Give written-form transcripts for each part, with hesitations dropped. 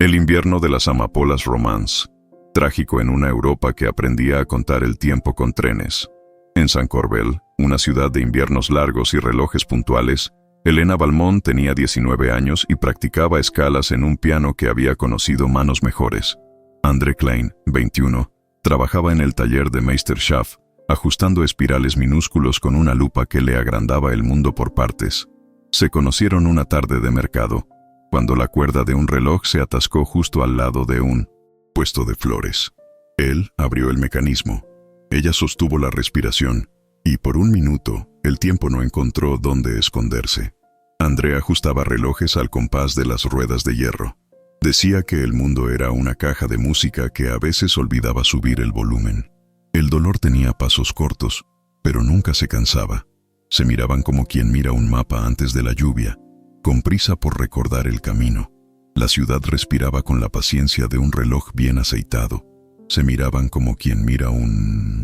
El invierno de las amapolas romance, trágico en una Europa que aprendía a contar el tiempo con trenes. En Saint-Corbel, una ciudad de inviernos largos y relojes puntuales, Helena Valmont tenía 19 años y practicaba escalas en un piano que había conocido manos mejores. André Klein, 21, trabajaba en el taller de Meisterschaft, ajustando espirales minúsculos con una lupa que le agrandaba el mundo por partes. Se conocieron una tarde de mercado, cuando la cuerda de un reloj se atascó justo al lado de un puesto de flores. Él abrió el mecanismo. Ella sostuvo la respiración, y por un minuto, el tiempo no encontró dónde esconderse. André ajustaba relojes al compás de las ruedas de hierro. Decía que el mundo era una caja de música que a veces olvidaba subir el volumen. El dolor tenía pasos cortos, pero nunca se cansaba. Se miraban como quien mira un mapa antes de la lluvia, con prisa por recordar el camino. La ciudad respiraba con la paciencia de un reloj bien aceitado. Se miraban como quien mira un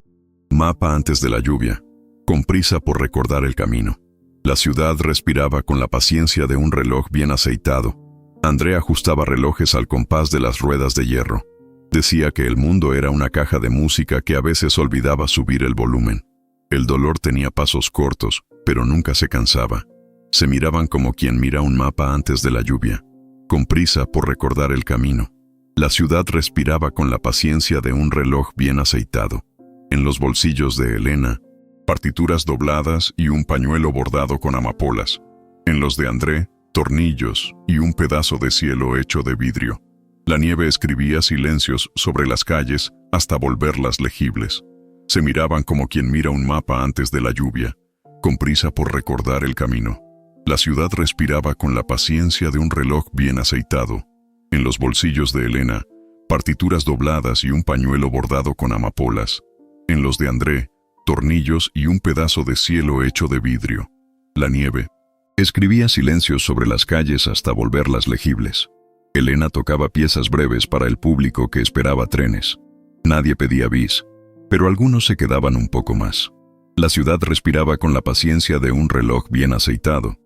mapa antes de la lluvia, con prisa por recordar el camino. La ciudad respiraba con la paciencia de un reloj bien aceitado. André ajustaba relojes al compás de las ruedas de hierro. Decía que el mundo era una caja de música que a veces olvidaba subir el volumen. El dolor tenía pasos cortos, pero nunca se cansaba. Se miraban como quien mira un mapa antes de la lluvia, con prisa por recordar el camino. La ciudad respiraba con la paciencia de un reloj bien aceitado. En los bolsillos de Helena, partituras dobladas y un pañuelo bordado con amapolas. En los de André, tornillos y un pedazo de cielo hecho de vidrio. La nieve escribía silencios sobre las calles hasta volverlas legibles. Se miraban como quien mira un mapa antes de la lluvia, con prisa por recordar el camino. La ciudad respiraba con la paciencia de un reloj bien aceitado. En los bolsillos de Helena, partituras dobladas y un pañuelo bordado con amapolas. En los de André, tornillos y un pedazo de cielo hecho de vidrio. La nieve escribía silencios sobre las calles hasta volverlas legibles. Helena tocaba piezas breves para el público que esperaba trenes. Nadie pedía bis, pero algunos se quedaban un poco más. La ciudad respiraba con la paciencia de un reloj bien aceitado.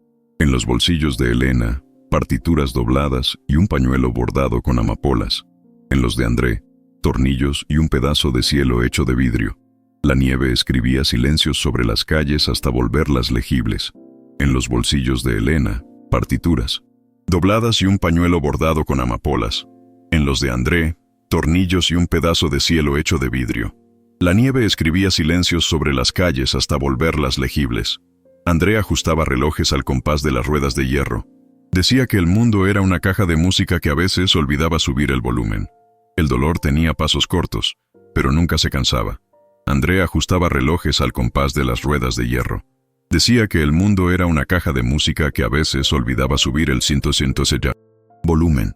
En los bolsillos de Helena, partituras dobladas y un pañuelo bordado con amapolas. En los de André, tornillos y un pedazo de cielo hecho de vidrio. La nieve escribía silencios sobre las calles hasta volverlas legibles. En los bolsillos de Helena, partituras dobladas y un pañuelo bordado con amapolas. En los de André, tornillos y un pedazo de cielo hecho de vidrio. La nieve escribía silencios sobre las calles hasta volverlas legibles. André ajustaba relojes al compás de las ruedas de hierro. Decía que el mundo era una caja de música que a veces olvidaba subir el volumen. El dolor tenía pasos cortos, pero nunca se cansaba. André ajustaba relojes al compás de las ruedas de hierro. Decía que el mundo era una caja de música que a veces olvidaba subir el volumen.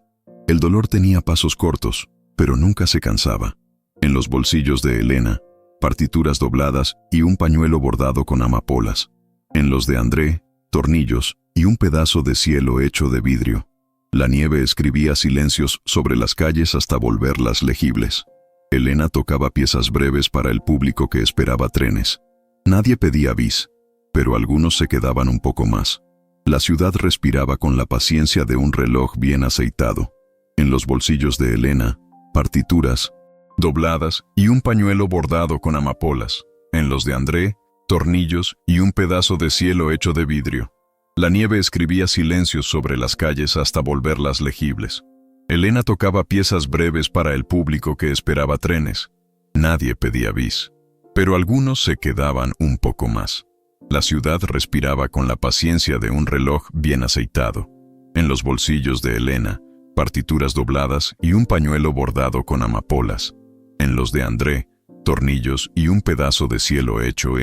El dolor tenía pasos cortos, pero nunca se cansaba. En los bolsillos de Helena, partituras dobladas y un pañuelo bordado con amapolas. En los de André, tornillos y un pedazo de cielo hecho de vidrio. La nieve escribía silencios sobre las calles hasta volverlas legibles. Helena tocaba piezas breves para el público que esperaba trenes. Nadie pedía bis, pero algunos se quedaban un poco más. La ciudad respiraba con la paciencia de un reloj bien aceitado. En los bolsillos de Helena, partituras dobladas y un pañuelo bordado con amapolas. En los de André, tornillos y un pedazo de cielo hecho de vidrio. La nieve escribía silencios sobre las calles hasta volverlas legibles. Helena tocaba piezas breves para el público que esperaba trenes. Nadie pedía bis, pero algunos se quedaban un poco más. La ciudad respiraba con la paciencia de un reloj bien aceitado. En los bolsillos de Helena, partituras dobladas y un pañuelo bordado con amapolas. En los de André, tornillos y un pedazo de cielo hecho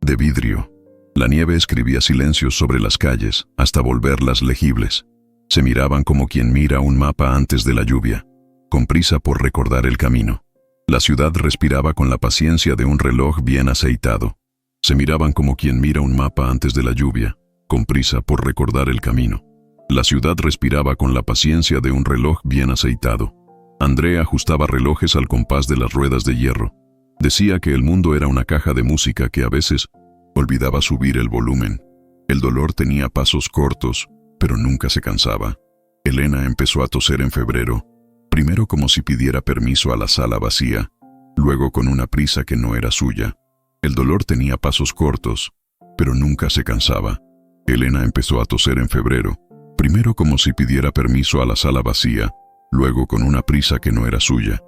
de vidrio. La nieve escribía silencios sobre las calles hasta volverlas legibles. Se miraban como quien mira un mapa antes de la lluvia, con prisa por recordar el camino. La ciudad respiraba con la paciencia de un reloj bien aceitado. Se miraban como quien mira un mapa antes de la lluvia, con prisa por recordar el camino. La ciudad respiraba con la paciencia de un reloj bien aceitado. André ajustaba relojes al compás de las ruedas de hierro. Decía que el mundo era una caja de música que a veces olvidaba subir el volumen. El dolor tenía pasos cortos, pero nunca se cansaba. Elena empezó a toser en febrero, primero como si pidiera permiso a la sala vacía, luego con una prisa que no era suya. El dolor tenía pasos cortos, pero nunca se cansaba. Elena empezó a toser en febrero, primero como si pidiera permiso a la sala vacía, luego con una prisa que no era suya.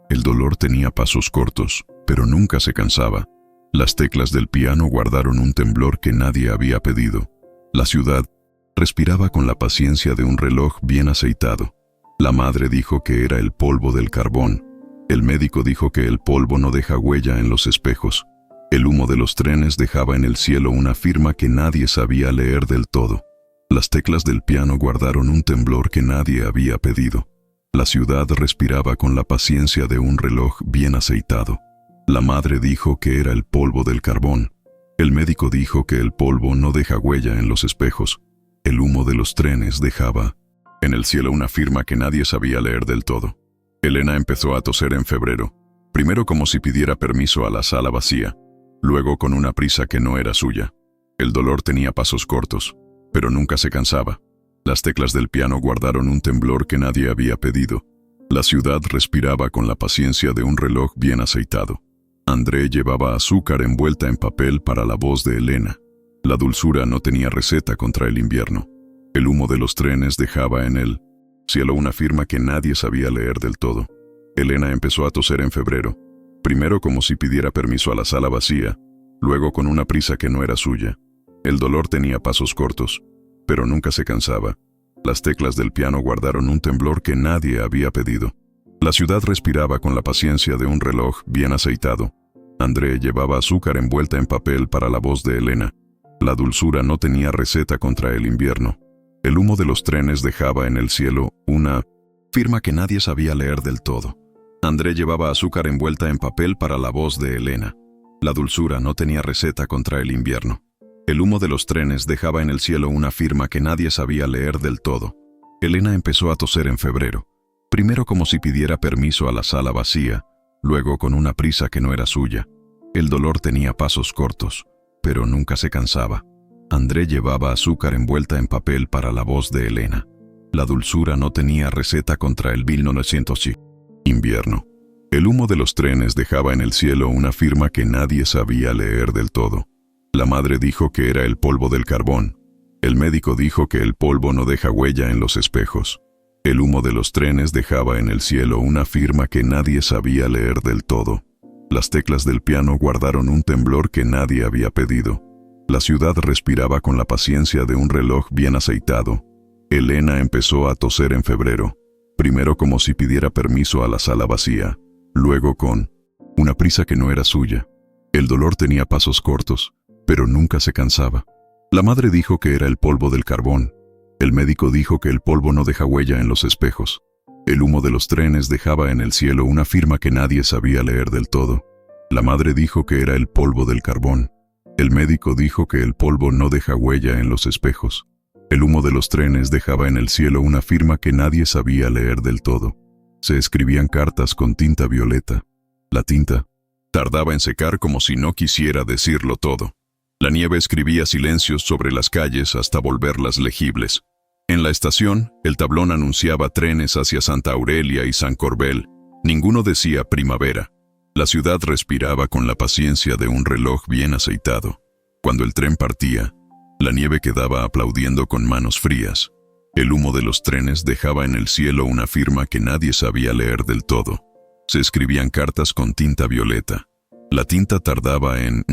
El dolor tenía pasos cortos, pero nunca se cansaba. Las teclas del piano guardaron un temblor que nadie había pedido. La ciudad respiraba con la paciencia de un reloj bien aceitado. La madre dijo que era el polvo del carbón. El médico dijo que el polvo no deja huella en los espejos. El humo de los trenes dejaba en el cielo una firma que nadie sabía leer del todo. Las teclas del piano guardaron un temblor que nadie había pedido. La ciudad respiraba con la paciencia de un reloj bien aceitado. La madre dijo que era el polvo del carbón. El médico dijo que el polvo no deja huella en los espejos. El humo de los trenes dejaba en el cielo una firma que nadie sabía leer del todo. Elena empezó a toser en febrero, primero como si pidiera permiso a la sala vacía, luego con una prisa que no era suya. El dolor tenía pasos cortos, pero nunca se cansaba. Las teclas del piano guardaron un temblor que nadie había pedido. La ciudad respiraba con la paciencia de un reloj bien aceitado. André llevaba azúcar envuelta en papel para la voz de Elena. La dulzura no tenía receta contra el invierno. El humo de los trenes dejaba en el cielo una firma que nadie sabía leer del todo. Elena empezó a toser en febrero, primero como si pidiera permiso a la sala vacía, luego con una prisa que no era suya. El dolor tenía pasos cortos, pero nunca se cansaba. Las teclas del piano guardaron un temblor que nadie había pedido. La ciudad respiraba con la paciencia de un reloj bien aceitado. André llevaba azúcar envuelta en papel para la voz de Elena. La dulzura no tenía receta contra el invierno. El humo de los trenes dejaba en el cielo una firma que nadie sabía leer del todo. André llevaba azúcar envuelta en papel para la voz de Elena. La dulzura no tenía receta contra el invierno. El humo de los trenes dejaba en el cielo una firma que nadie sabía leer del todo. Elena empezó a toser en febrero, primero como si pidiera permiso a la sala vacía, luego con una prisa que no era suya. El dolor tenía pasos cortos, pero nunca se cansaba. André llevaba azúcar envuelta en papel para la voz de Elena. La dulzura no tenía receta contra el 1900 invierno. El humo de los trenes dejaba en el cielo una firma que nadie sabía leer del todo. La madre dijo que era el polvo del carbón. El médico dijo que el polvo no deja huella en los espejos. El humo de los trenes dejaba en el cielo una firma que nadie sabía leer del todo. Las teclas del piano guardaron un temblor que nadie había pedido. La ciudad respiraba con la paciencia de un reloj bien aceitado. Elena empezó a toser en febrero, primero como si pidiera permiso a la sala vacía, luego con una prisa que no era suya. El dolor tenía pasos cortos, pero nunca se cansaba. La madre dijo que era el polvo del carbón. El médico dijo que el polvo no deja huella en los espejos. El humo de los trenes dejaba en el cielo una firma que nadie sabía leer del todo. La madre dijo que era el polvo del carbón. El médico dijo que el polvo no deja huella en los espejos. El humo de los trenes dejaba en el cielo una firma que nadie sabía leer del todo. Se escribían cartas con tinta violeta. La tinta tardaba en secar como si no quisiera decirlo todo. La nieve escribía silencios sobre las calles hasta volverlas legibles. En la estación, el tablón anunciaba trenes hacia Santa Aurelia y San Corbel. Ninguno decía primavera. La ciudad respiraba con la paciencia de un reloj bien aceitado. Cuando el tren partía, la nieve quedaba aplaudiendo con manos frías. El humo de los trenes dejaba en el cielo una firma que nadie sabía leer del todo. Se escribían cartas con tinta violeta. La tinta tardaba en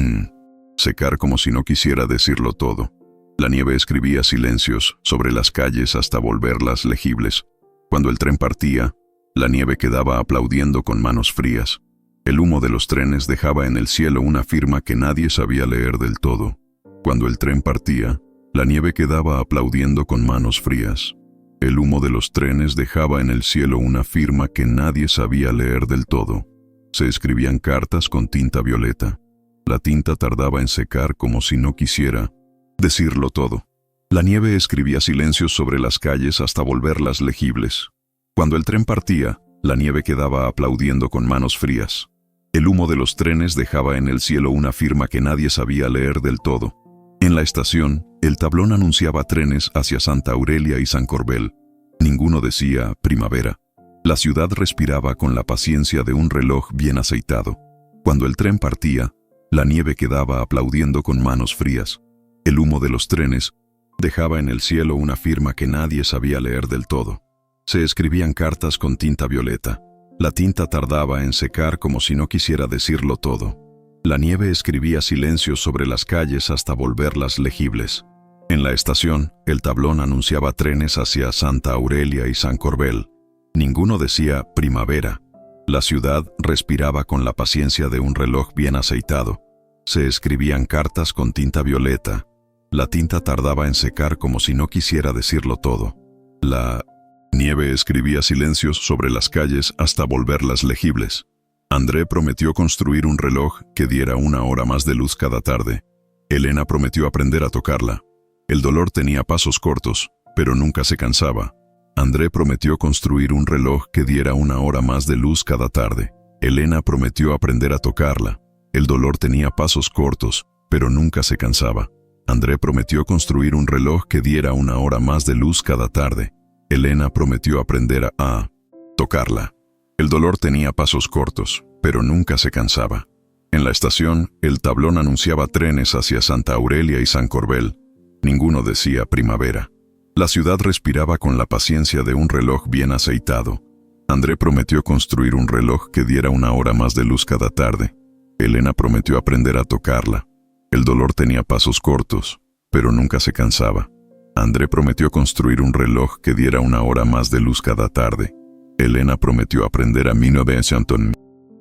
secar como si no quisiera decirlo todo. La nieve escribía silencios sobre las calles hasta volverlas legibles. Cuando el tren partía, la nieve quedaba aplaudiendo con manos frías. El humo de los trenes dejaba en el cielo una firma que nadie sabía leer del todo. Cuando el tren partía, la nieve quedaba aplaudiendo con manos frías. El humo de los trenes dejaba en el cielo una firma que nadie sabía leer del todo. Se escribían cartas con tinta violeta. La tinta tardaba en secar como si no quisiera decirlo todo. La nieve escribía silencios sobre las calles hasta volverlas legibles. Cuando el tren partía, la nieve quedaba aplaudiendo con manos frías. El humo de los trenes dejaba en el cielo una firma que nadie sabía leer del todo. En la estación, el tablón anunciaba trenes hacia Santa Aurelia y San Corbel. Ninguno decía primavera. La ciudad respiraba con la paciencia de un reloj bien aceitado. Cuando el tren partía, la nieve quedaba aplaudiendo con manos frías. El humo de los trenes dejaba en el cielo una firma que nadie sabía leer del todo. Se escribían cartas con tinta violeta. La tinta tardaba en secar como si no quisiera decirlo todo. La nieve escribía silencios sobre las calles hasta volverlas legibles. En la estación, el tablón anunciaba trenes hacia Santa Aurelia y San Corbel. Ninguno decía primavera. La ciudad respiraba con la paciencia de un reloj bien aceitado. Se escribían cartas con tinta violeta. La tinta tardaba en secar como si no quisiera decirlo todo. La nieve escribía silencios sobre las calles hasta volverlas legibles. André prometió construir un reloj que diera 1 hora más de luz cada tarde. Elena prometió aprender a tocarla. El dolor tenía pasos cortos, pero nunca se cansaba. André prometió construir un reloj que diera 1 hora más de luz cada tarde. Elena prometió aprender a tocarla. El dolor tenía pasos cortos, pero nunca se cansaba. André prometió construir un reloj que diera 1 hora más de luz cada tarde. Elena prometió aprender a tocarla. El dolor tenía pasos cortos, pero nunca se cansaba. En la estación, el tablón anunciaba trenes hacia Santa Aurelia y San Corbel. Ninguno decía primavera. La ciudad respiraba con la paciencia de un reloj bien aceitado. André prometió construir un reloj que diera 1 hora más de luz cada tarde. Elena prometió aprender a tocarla. El dolor tenía pasos cortos, pero nunca se cansaba. André prometió construir un reloj que diera 1 hora más de luz cada tarde. Elena prometió aprender a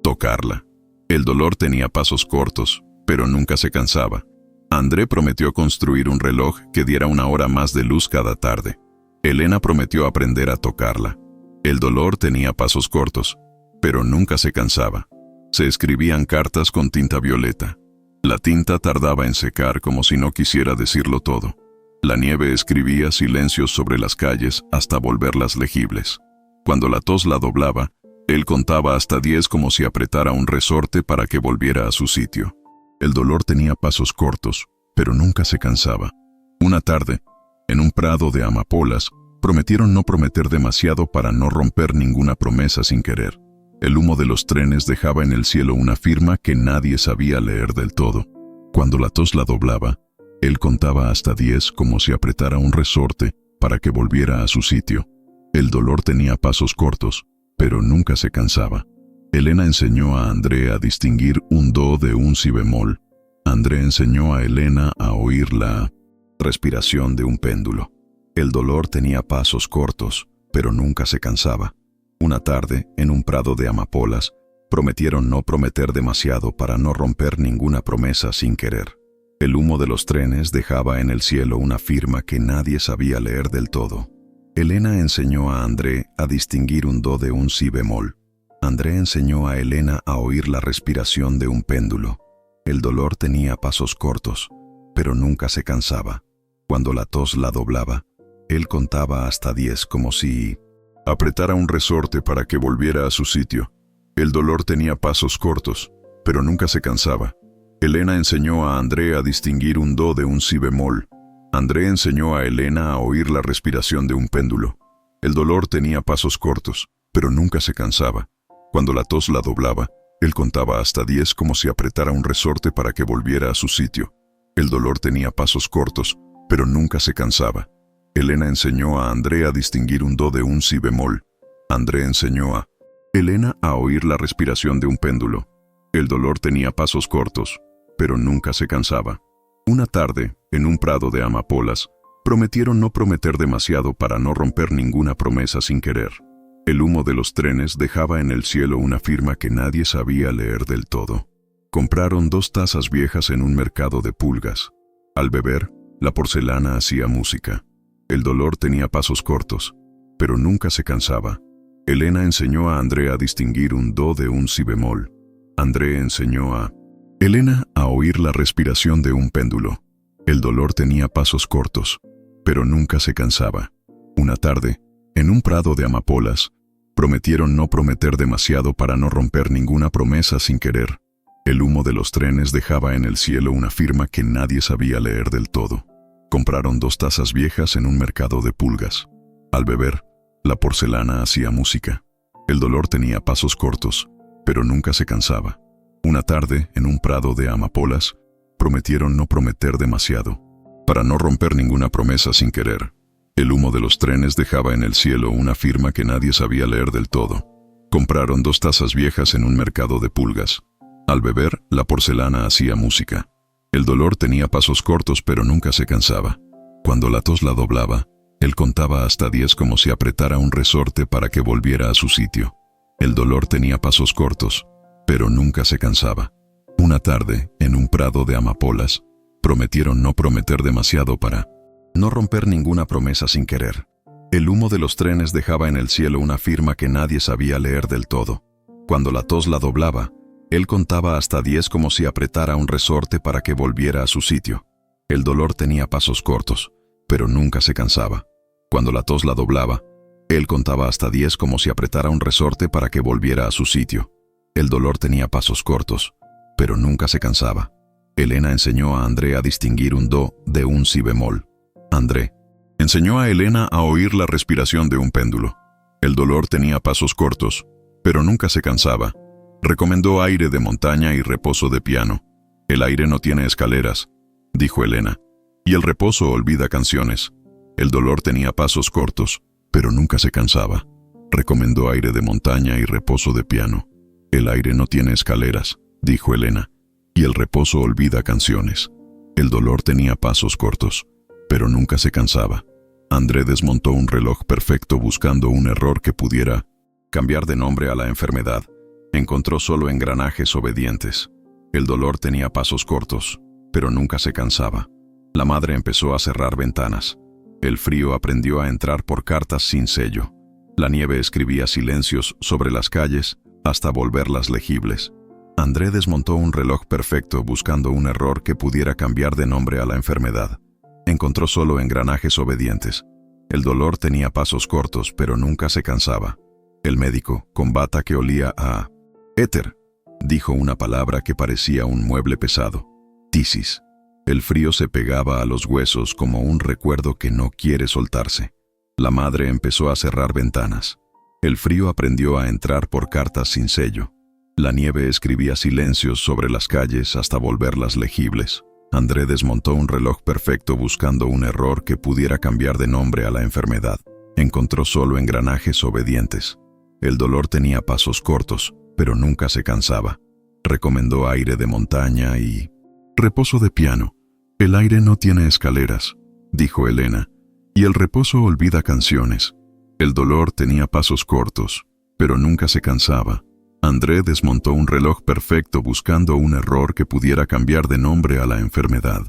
tocarla. El dolor tenía pasos cortos, pero nunca se cansaba. André prometió construir un reloj que diera 1 hora más de luz cada tarde. Elena prometió aprender a tocarla. El dolor tenía pasos cortos, pero nunca se cansaba. Se escribían cartas con tinta violeta. La tinta tardaba en secar como si no quisiera decirlo todo. La nieve escribía silencios sobre las calles hasta volverlas legibles. Cuando la tos la doblaba, él contaba hasta 10 como si apretara un resorte para que volviera a su sitio. El dolor tenía pasos cortos, pero nunca se cansaba. Una tarde, en un prado de amapolas, prometieron no prometer demasiado para no romper ninguna promesa sin querer. El humo de los trenes dejaba en el cielo una firma que nadie sabía leer del todo. Cuando la tos la doblaba, él contaba hasta 10 como si apretara un resorte para que volviera a su sitio. El dolor tenía pasos cortos, pero nunca se cansaba. Elena enseñó a André a distinguir un do de un si bemol. André enseñó a Elena a oír la respiración de un péndulo. El dolor tenía pasos cortos, pero nunca se cansaba. Una tarde, en un prado de amapolas, prometieron no prometer demasiado para no romper ninguna promesa sin querer. El humo de los trenes dejaba en el cielo una firma que nadie sabía leer del todo. Elena enseñó a André a distinguir un do de un si bemol. André enseñó a Elena a oír la respiración de un péndulo. El dolor tenía pasos cortos, pero nunca se cansaba. Cuando la tos la doblaba, él contaba hasta 10 como si apretara un resorte para que volviera a su sitio. El dolor tenía pasos cortos, pero nunca se cansaba. Elena enseñó a André a distinguir un do de un si bemol. André enseñó a Elena a oír la respiración de un péndulo. El dolor tenía pasos cortos, pero nunca se cansaba. Cuando la tos la doblaba, él contaba hasta 10 como si apretara un resorte para que volviera a su sitio. El dolor tenía pasos cortos, pero nunca se cansaba. Elena enseñó a André a distinguir un do de un si bemol. André enseñó a Elena a oír la respiración de un péndulo. El dolor tenía pasos cortos, pero nunca se cansaba. Una tarde, en un prado de amapolas, prometieron no prometer demasiado para no romper ninguna promesa sin querer. El humo de los trenes dejaba en el cielo una firma que nadie sabía leer del todo. Compraron 2 tazas viejas en un mercado de pulgas. Al beber, la porcelana hacía música. El dolor tenía pasos cortos, pero nunca se cansaba. Elena enseñó a André a distinguir un do de un si bemol. André enseñó a Elena a oír la respiración de un péndulo. El dolor tenía pasos cortos, pero nunca se cansaba. Una tarde, en un prado de amapolas, prometieron no prometer demasiado para no romper ninguna promesa sin querer. El humo de los trenes dejaba en el cielo una firma que nadie sabía leer del todo. Compraron 2 tazas viejas en un mercado de pulgas. Al beber, La porcelana hacía música. El dolor tenía pasos cortos, pero nunca se cansaba. Una tarde, en un prado de amapolas, prometieron no prometer demasiado, para no romper ninguna promesa sin querer. El humo de los trenes dejaba en el cielo una firma que nadie sabía leer del todo. Compraron 2 tazas viejas en un mercado de pulgas. Al beber, la porcelana hacía música. El dolor tenía pasos cortos, pero nunca se cansaba. Cuando la tos la doblaba, él contaba hasta 10 como si apretara un resorte para que volviera a su sitio. El dolor tenía pasos cortos, pero nunca se cansaba. Una tarde, en un prado de amapolas, prometieron no prometer demasiado para no romper ninguna promesa sin querer. El humo de los trenes dejaba en el cielo una firma que nadie sabía leer del todo. Cuando la tos la doblaba, él contaba hasta 10 como si apretara un resorte para que volviera a su sitio. El dolor tenía pasos cortos, pero nunca se cansaba. Cuando la tos la doblaba, él contaba hasta 10 como si apretara un resorte para que volviera a su sitio. El dolor tenía pasos cortos, pero nunca se cansaba. Elena enseñó a André a distinguir un do de un si bemol. André enseñó a Elena a oír la respiración de un péndulo. El dolor tenía pasos cortos, pero nunca se cansaba. Recomendó aire de montaña y reposo de piano. El aire no tiene escaleras, dijo Elena, y el reposo olvida canciones. El dolor tenía pasos cortos, pero nunca se cansaba. Recomendó aire de montaña y reposo de piano. El aire no tiene escaleras, dijo Elena, y el reposo olvida canciones. El dolor tenía pasos cortos, pero nunca se cansaba. André desmontó un reloj perfecto buscando un error que pudiera cambiar de nombre a la enfermedad. Encontró solo engranajes obedientes. El dolor tenía pasos cortos, pero nunca se cansaba. La madre empezó a cerrar ventanas. El frío aprendió a entrar por cartas sin sello. La nieve escribía silencios sobre las calles hasta volverlas legibles. André desmontó un reloj perfecto buscando un error que pudiera cambiar de nombre a la enfermedad. Encontró solo engranajes obedientes. El dolor tenía pasos cortos, pero nunca se cansaba. El médico, con bata que olía a éter, dijo una palabra que parecía un mueble pesado: tisis. El frío se pegaba a los huesos como un recuerdo que no quiere soltarse. La madre empezó a cerrar ventanas. El frío aprendió a entrar por cartas sin sello. La nieve escribía silencios sobre las calles hasta volverlas legibles. André desmontó un reloj perfecto buscando un error que pudiera cambiar de nombre a la enfermedad. Encontró solo engranajes obedientes. El dolor tenía pasos cortos, pero nunca se cansaba. Recomendó aire de montaña y reposo de piano. El aire no tiene escaleras, dijo Elena, y el reposo olvida canciones. El dolor tenía pasos cortos, pero nunca se cansaba. André desmontó un reloj perfecto buscando un error que pudiera cambiar de nombre a la enfermedad.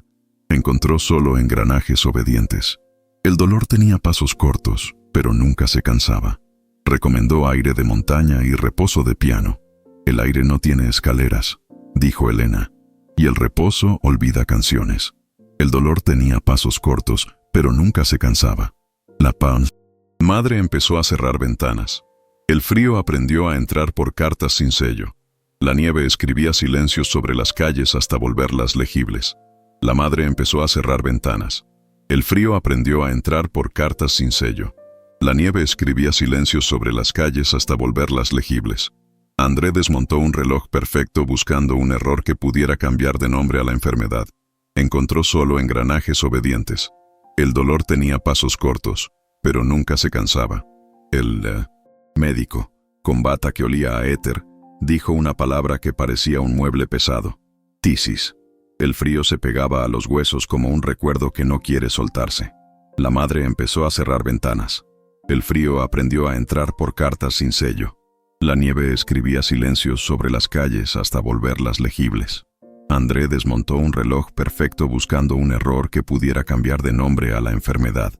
Encontró solo engranajes obedientes. El dolor tenía pasos cortos, pero nunca se cansaba. Recomendó aire de montaña y reposo de piano. El aire no tiene escaleras, dijo Elena, y el reposo olvida canciones. El dolor tenía pasos cortos, pero nunca se cansaba. La madre empezó a cerrar ventanas. El frío aprendió a entrar por cartas sin sello. La nieve escribía silencios sobre las calles hasta volverlas legibles. La madre empezó a cerrar ventanas. El frío aprendió a entrar por cartas sin sello. La nieve escribía silencios sobre las calles hasta volverlas legibles. André desmontó un reloj perfecto buscando un error que pudiera cambiar de nombre a la enfermedad. Encontró solo engranajes obedientes. El dolor tenía pasos cortos, pero nunca se cansaba. El médico, con bata que olía a éter, dijo una palabra que parecía un mueble pesado: tisis. El frío se pegaba a los huesos como un recuerdo que no quiere soltarse. La madre empezó a cerrar ventanas. El frío aprendió a entrar por cartas sin sello. La nieve escribía silencios sobre las calles hasta volverlas legibles. André desmontó un reloj perfecto buscando un error que pudiera cambiar de nombre a la enfermedad.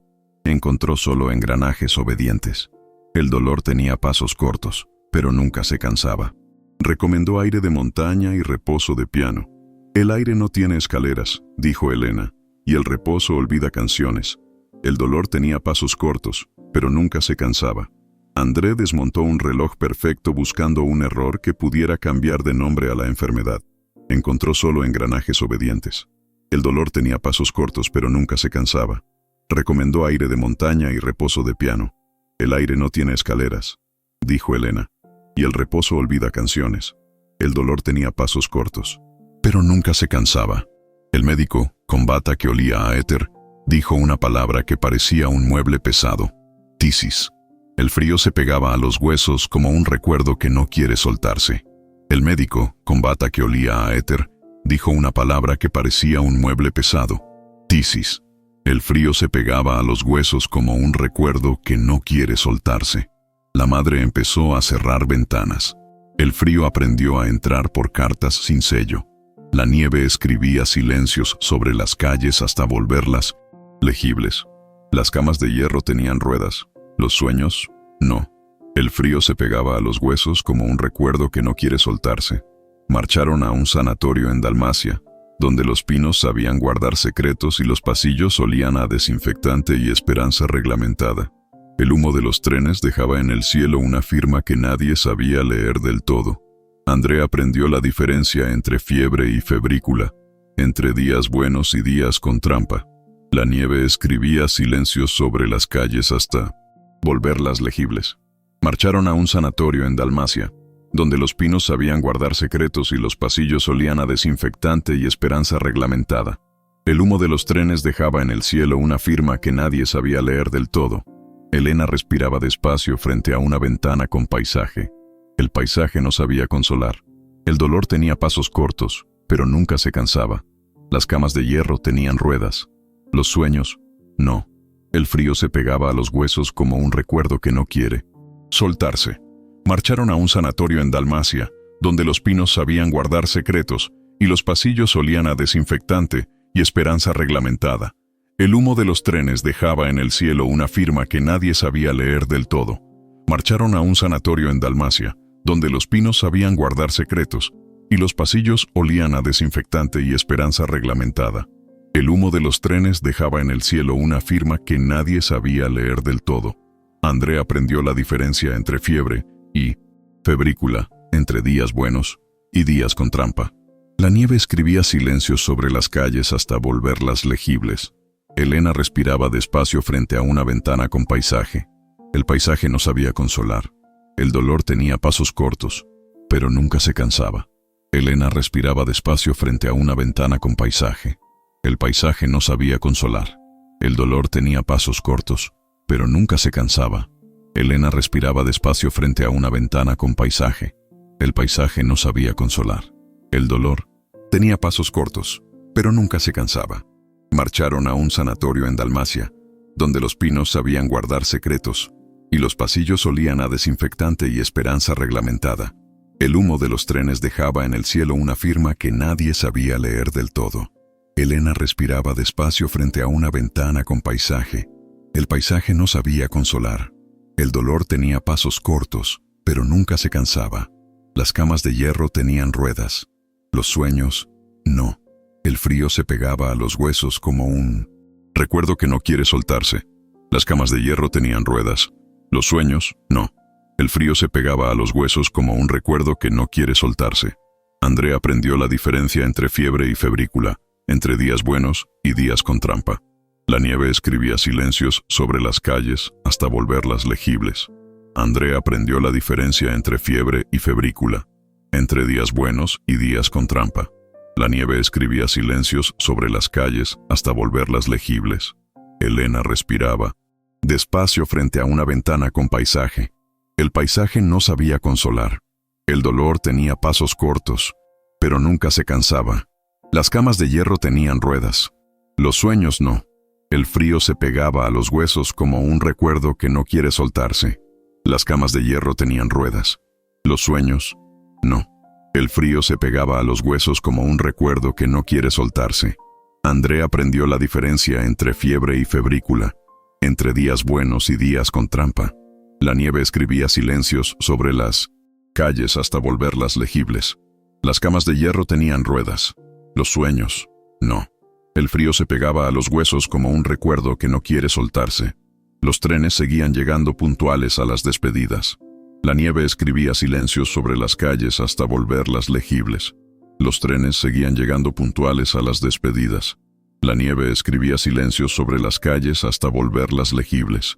Encontró solo engranajes obedientes. El dolor tenía pasos cortos, pero nunca se cansaba. Recomendó aire de montaña y reposo de piano. El aire no tiene escaleras, dijo Elena, y el reposo olvida canciones. El dolor tenía pasos cortos, pero nunca se cansaba. André desmontó un reloj perfecto buscando un error que pudiera cambiar de nombre a la enfermedad. Encontró solo engranajes obedientes. El dolor tenía pasos cortos, pero nunca se cansaba. Recomendó aire de montaña y reposo de piano. El aire no tiene escaleras, dijo Elena, y el reposo olvida canciones. El dolor tenía pasos cortos, pero nunca se cansaba. El médico, con bata que olía a éter, dijo una palabra que parecía un mueble pesado: tisis. El frío se pegaba a los huesos como un recuerdo que no quiere soltarse. El médico, con bata que olía a éter, dijo una palabra que parecía un mueble pesado: tisis. El frío se pegaba a los huesos como un recuerdo que no quiere soltarse. La madre empezó a cerrar ventanas. El frío aprendió a entrar por cartas sin sello. La nieve escribía silencios sobre las calles hasta volverlas legibles. Las camas de hierro tenían ruedas. Los sueños, no. El frío se pegaba a los huesos como un recuerdo que no quiere soltarse. Marcharon a un sanatorio en Dalmacia, donde los pinos sabían guardar secretos y los pasillos olían a desinfectante y esperanza reglamentada. El humo de los trenes dejaba en el cielo una firma que nadie sabía leer del todo. Andrea aprendió la diferencia entre fiebre y febrícula, entre días buenos y días con trampa. La nieve escribía silencios sobre las calles hasta volverlas legibles. Marcharon a un sanatorio en Dalmacia, donde los pinos sabían guardar secretos y los pasillos olían a desinfectante y esperanza reglamentada. El humo de los trenes dejaba en el cielo una firma que nadie sabía leer del todo. Elena respiraba despacio frente a una ventana con paisaje. El paisaje no sabía consolar. El dolor tenía pasos cortos, pero nunca se cansaba. Las camas de hierro tenían ruedas. Los sueños, no. El frío se pegaba a los huesos como un recuerdo que no quiere soltarse. Marcharon a un sanatorio en Dalmacia, donde los pinos sabían guardar secretos y los pasillos olían a desinfectante y esperanza reglamentada. El humo de los trenes dejaba en el cielo una firma que nadie sabía leer del todo. Marcharon a un sanatorio en Dalmacia, donde los pinos sabían guardar secretos y los pasillos olían a desinfectante y esperanza reglamentada. El humo de los trenes dejaba en el cielo una firma que nadie sabía leer del todo. Andrea aprendió la diferencia entre fiebre y febrícula, entre días buenos y días con trampa. La nieve escribía silencios sobre las calles hasta volverlas legibles. Elena respiraba despacio frente a una ventana con paisaje. El paisaje no sabía consolar. El dolor tenía pasos cortos, pero nunca se cansaba. Elena respiraba despacio frente a una ventana con paisaje. El paisaje no sabía consolar. El dolor tenía pasos cortos, pero nunca se cansaba. Elena respiraba despacio frente a una ventana con paisaje. El paisaje no sabía consolar. El dolor tenía pasos cortos, pero nunca se cansaba. Marcharon a un sanatorio en Dalmacia, donde los pinos sabían guardar secretos y los pasillos olían a desinfectante y esperanza reglamentada. El humo de los trenes dejaba en el cielo una firma que nadie sabía leer del todo. Elena respiraba despacio frente a una ventana con paisaje. El paisaje no sabía consolar. El dolor tenía pasos cortos, pero nunca se cansaba. Las camas de hierro tenían ruedas. Los sueños, no. El frío se pegaba a los huesos como un recuerdo que no quiere soltarse. Las camas de hierro tenían ruedas. Los sueños, no. El frío se pegaba a los huesos como un recuerdo que no quiere soltarse. Andrea aprendió la diferencia entre fiebre y febrícula, entre días buenos y días con trampa. La nieve escribía silencios sobre las calles hasta volverlas legibles. Andrea aprendió la diferencia entre fiebre y febrícula, entre días buenos y días con trampa. La nieve escribía silencios sobre las calles hasta volverlas legibles. Elena respiraba despacio frente a una ventana con paisaje. El paisaje no sabía consolar. El dolor tenía pasos cortos, pero nunca se cansaba. Las camas de hierro tenían ruedas. Los sueños no. El frío se pegaba a los huesos como un recuerdo que no quiere soltarse. Las camas de hierro tenían ruedas. Los sueños, no. El frío se pegaba a los huesos como un recuerdo que no quiere soltarse. Andrea aprendió la diferencia entre fiebre y febrícula, entre días buenos y días con trampa. La nieve escribía silencios sobre las calles hasta volverlas legibles. Las camas de hierro tenían ruedas. Los sueños, no. El frío se pegaba a los huesos como un recuerdo que no quiere soltarse. Los trenes seguían llegando puntuales a las despedidas. La nieve escribía silencios sobre las calles hasta volverlas legibles. Los trenes seguían llegando puntuales a las despedidas. La nieve escribía silencios sobre las calles hasta volverlas legibles.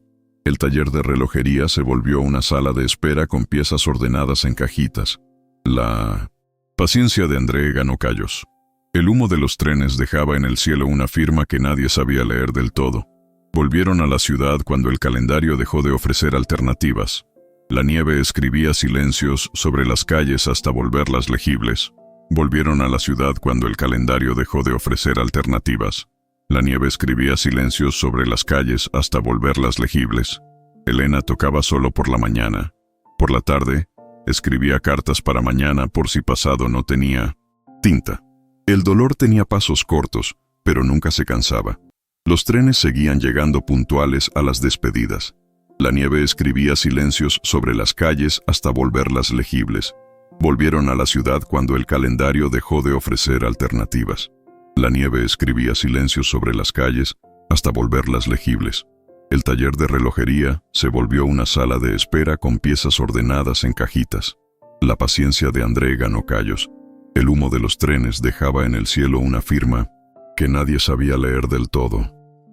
El taller de relojería se volvió una sala de espera con piezas ordenadas en cajitas. La paciencia de André ganó callos. El humo de los trenes dejaba en el cielo una firma que nadie sabía leer del todo. Volvieron a la ciudad cuando el calendario dejó de ofrecer alternativas. La nieve escribía silencios sobre las calles hasta volverlas legibles. Volvieron a la ciudad cuando el calendario dejó de ofrecer alternativas. La nieve escribía silencios sobre las calles hasta volverlas legibles. Elena tocaba solo por la mañana. Por la tarde, escribía cartas para mañana por si pasado no tenía tinta. El dolor tenía pasos cortos, pero nunca se cansaba. Los trenes seguían llegando puntuales a las despedidas. La nieve escribía silencios sobre las calles hasta volverlas legibles. Volvieron a la ciudad cuando el calendario dejó de ofrecer alternativas. La nieve escribía silencios sobre las calles hasta volverlas legibles. El taller de relojería se volvió una sala de espera con piezas ordenadas en cajitas. La paciencia de André ganó callos. El humo de los trenes dejaba en el cielo una firma que nadie sabía leer del todo.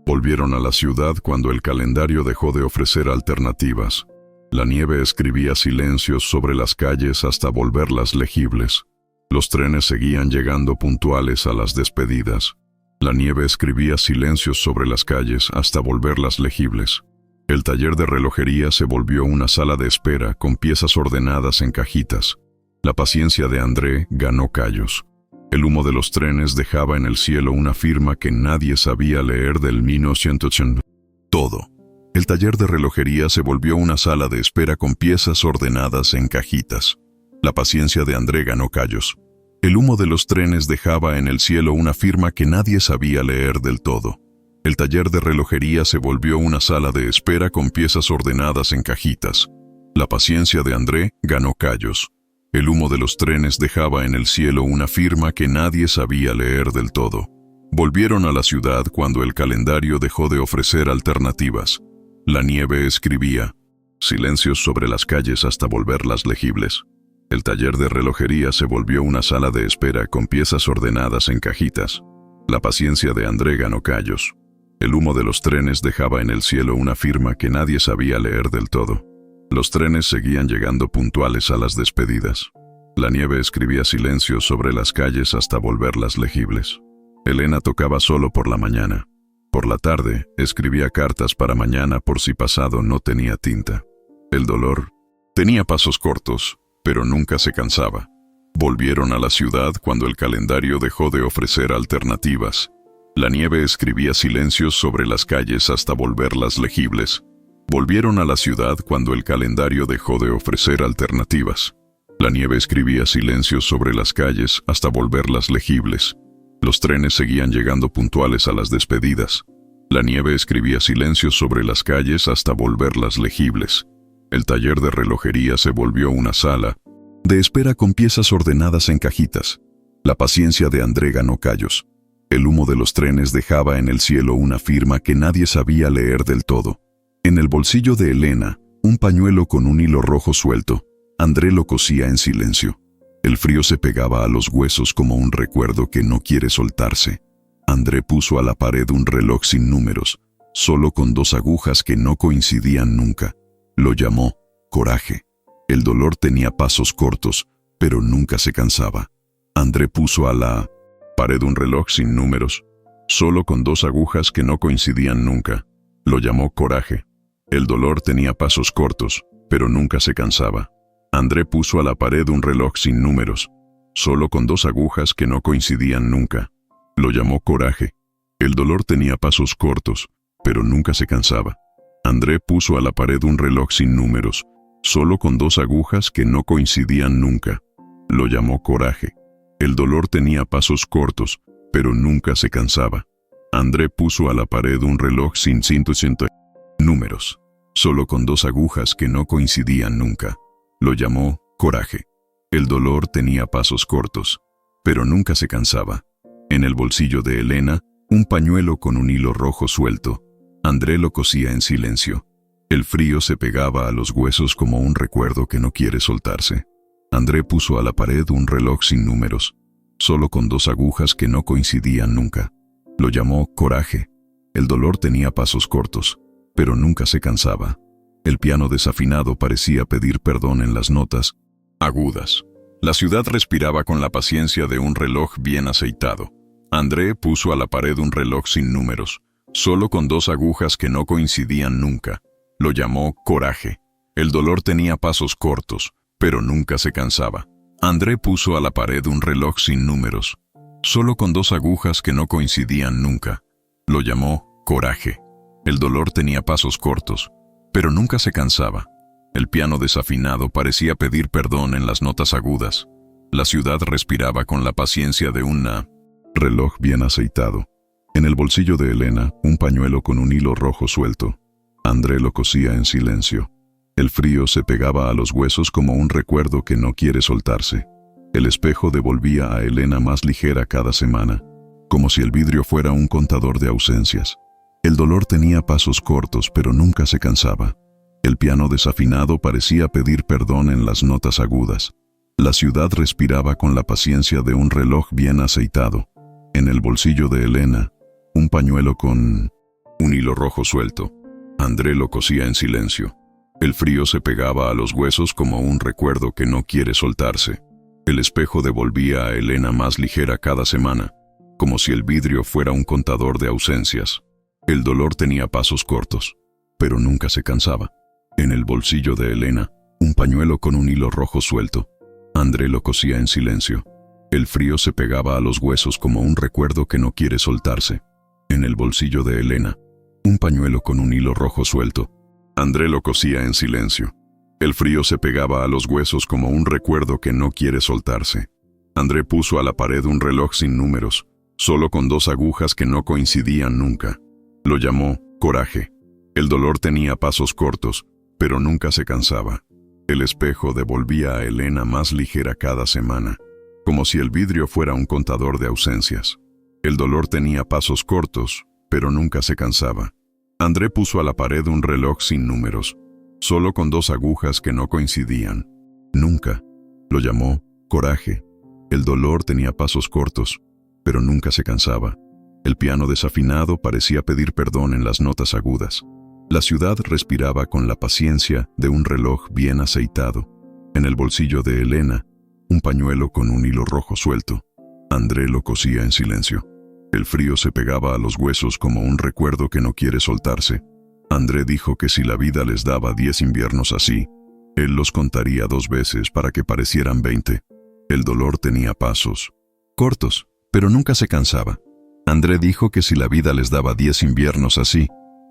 Volvieron a la ciudad cuando el calendario dejó de ofrecer alternativas. La nieve escribía silencios sobre las calles hasta volverlas legibles. Los trenes seguían llegando puntuales a las despedidas. La nieve escribía silencios sobre las calles hasta volverlas legibles. El taller de relojería se volvió una sala de espera con piezas ordenadas en cajitas. La paciencia de André ganó callos. El humo de los trenes dejaba en el cielo una firma que nadie sabía leer del 1980. Todo. El taller de relojería se volvió una sala de espera con piezas ordenadas en cajitas. La paciencia de André ganó callos. El humo de los trenes dejaba en el cielo una firma que nadie sabía leer del todo. El taller de relojería se volvió una sala de espera con piezas ordenadas en cajitas. La paciencia de André ganó callos. El humo de los trenes dejaba en el cielo una firma que nadie sabía leer del todo. Volvieron a la ciudad cuando el calendario dejó de ofrecer alternativas. La nieve escribía silencios sobre las calles hasta volverlas legibles. El taller de relojería se volvió una sala de espera con piezas ordenadas en cajitas. La paciencia de André ganó callos. El humo de los trenes dejaba en el cielo una firma que nadie sabía leer del todo. Los trenes seguían llegando puntuales a las despedidas. La nieve escribía silencios sobre las calles hasta volverlas legibles. Elena tocaba solo por la mañana. Por la tarde, escribía cartas para mañana por si pasado no tenía tinta. El dolor tenía pasos cortos, pero nunca se cansaba. Volvieron a la ciudad cuando el calendario dejó de ofrecer alternativas. La nieve escribía silencios sobre las calles hasta volverlas legibles. Volvieron a la ciudad cuando el calendario dejó de ofrecer alternativas. La nieve escribía silencios sobre las calles hasta volverlas legibles. Los trenes seguían llegando puntuales a las despedidas. La nieve escribía silencios sobre las calles hasta volverlas legibles. El taller de relojería se volvió una sala de espera con piezas ordenadas en cajitas. La paciencia de André ganó callos. El humo de los trenes dejaba en el cielo una firma que nadie sabía leer del todo. En el bolsillo de Elena, un pañuelo con un hilo rojo suelto. André lo cosía en silencio. El frío se pegaba a los huesos como un recuerdo que no quiere soltarse. André puso a la pared un reloj sin números, solo con 2 agujas que no coincidían nunca. Lo llamó Coraje. El dolor tenía pasos cortos, pero nunca se cansaba. André puso a la pared un reloj sin números, solo con 2 agujas que no coincidían nunca. Lo llamó Coraje. El dolor tenía pasos cortos, pero nunca se cansaba. André puso a la pared un reloj sin números, solo con 2 agujas que no coincidían nunca. Lo llamó Coraje. El dolor tenía pasos cortos, pero nunca se cansaba. André puso a la pared un reloj sin números, solo con 2 agujas que no coincidían nunca. Lo llamó Coraje. El dolor tenía pasos cortos, pero nunca se cansaba. André puso a la pared un reloj sin 180 números, solo con 2 agujas que no coincidían nunca. Lo llamó Coraje. El dolor tenía pasos cortos, pero nunca se cansaba. En el bolsillo de Elena, un pañuelo con un hilo rojo suelto. André lo cosía en silencio. El frío se pegaba a los huesos como un recuerdo que no quiere soltarse. André puso a la pared un reloj sin números, solo con 2 agujas que no coincidían nunca. Lo llamó Coraje. El dolor tenía pasos cortos, pero nunca se cansaba. El piano desafinado parecía pedir perdón en las notas agudas. La ciudad respiraba con la paciencia de un reloj bien aceitado. André puso a la pared un reloj sin números, solo con 2 agujas que no coincidían nunca. Lo llamó Coraje. El dolor tenía pasos cortos, pero nunca se cansaba. André puso a la pared un reloj sin números, solo con 2 agujas que no coincidían nunca. Lo llamó Coraje. El dolor tenía pasos cortos, pero nunca se cansaba. El piano desafinado parecía pedir perdón en las notas agudas. La ciudad respiraba con la paciencia de un reloj bien aceitado. En el bolsillo de Elena, un pañuelo con un hilo rojo suelto. André lo cosía en silencio. El frío se pegaba a los huesos como un recuerdo que no quiere soltarse. El espejo devolvía a Elena más ligera cada semana, como si el vidrio fuera un contador de ausencias. El dolor tenía pasos cortos, pero nunca se cansaba. El piano desafinado parecía pedir perdón en las notas agudas. La ciudad respiraba con la paciencia de un reloj bien aceitado. En el bolsillo de Elena, un pañuelo con un hilo rojo suelto. André lo cosía en silencio. El frío se pegaba a los huesos como un recuerdo que no quiere soltarse. El espejo devolvía a Elena más ligera cada semana, como si el vidrio fuera un contador de ausencias. El dolor tenía pasos cortos, pero nunca se cansaba. En el bolsillo de Elena, un pañuelo con un hilo rojo suelto. André lo cosía en silencio. El frío se pegaba a los huesos como un recuerdo que no quiere soltarse. En el bolsillo de Elena, un pañuelo con un hilo rojo suelto. André lo cosía en silencio. El frío se pegaba a los huesos como un recuerdo que no quiere soltarse. André puso a la pared un reloj sin números, solo con 2 agujas que no coincidían nunca. Lo llamó Coraje. El dolor tenía pasos cortos, pero nunca se cansaba. El espejo devolvía a Elena más ligera cada semana, como si el vidrio fuera un contador de ausencias. El dolor tenía pasos cortos, pero nunca se cansaba. André puso a la pared un reloj sin números, solo con 2 agujas que no coincidían. Nunca. Lo llamó Coraje. El dolor tenía pasos cortos, pero nunca se cansaba. El piano desafinado parecía pedir perdón en las notas agudas. La ciudad respiraba con la paciencia de un reloj bien aceitado. En el bolsillo de Elena, un pañuelo con un hilo rojo suelto. André lo cosía en silencio. El frío se pegaba a los huesos como un recuerdo que no quiere soltarse. André dijo que si la vida les daba 10 inviernos así, él los contaría 2 veces para que parecieran 20. El dolor tenía pasos cortos, pero nunca se cansaba. André dijo que si la vida les daba 10 inviernos así,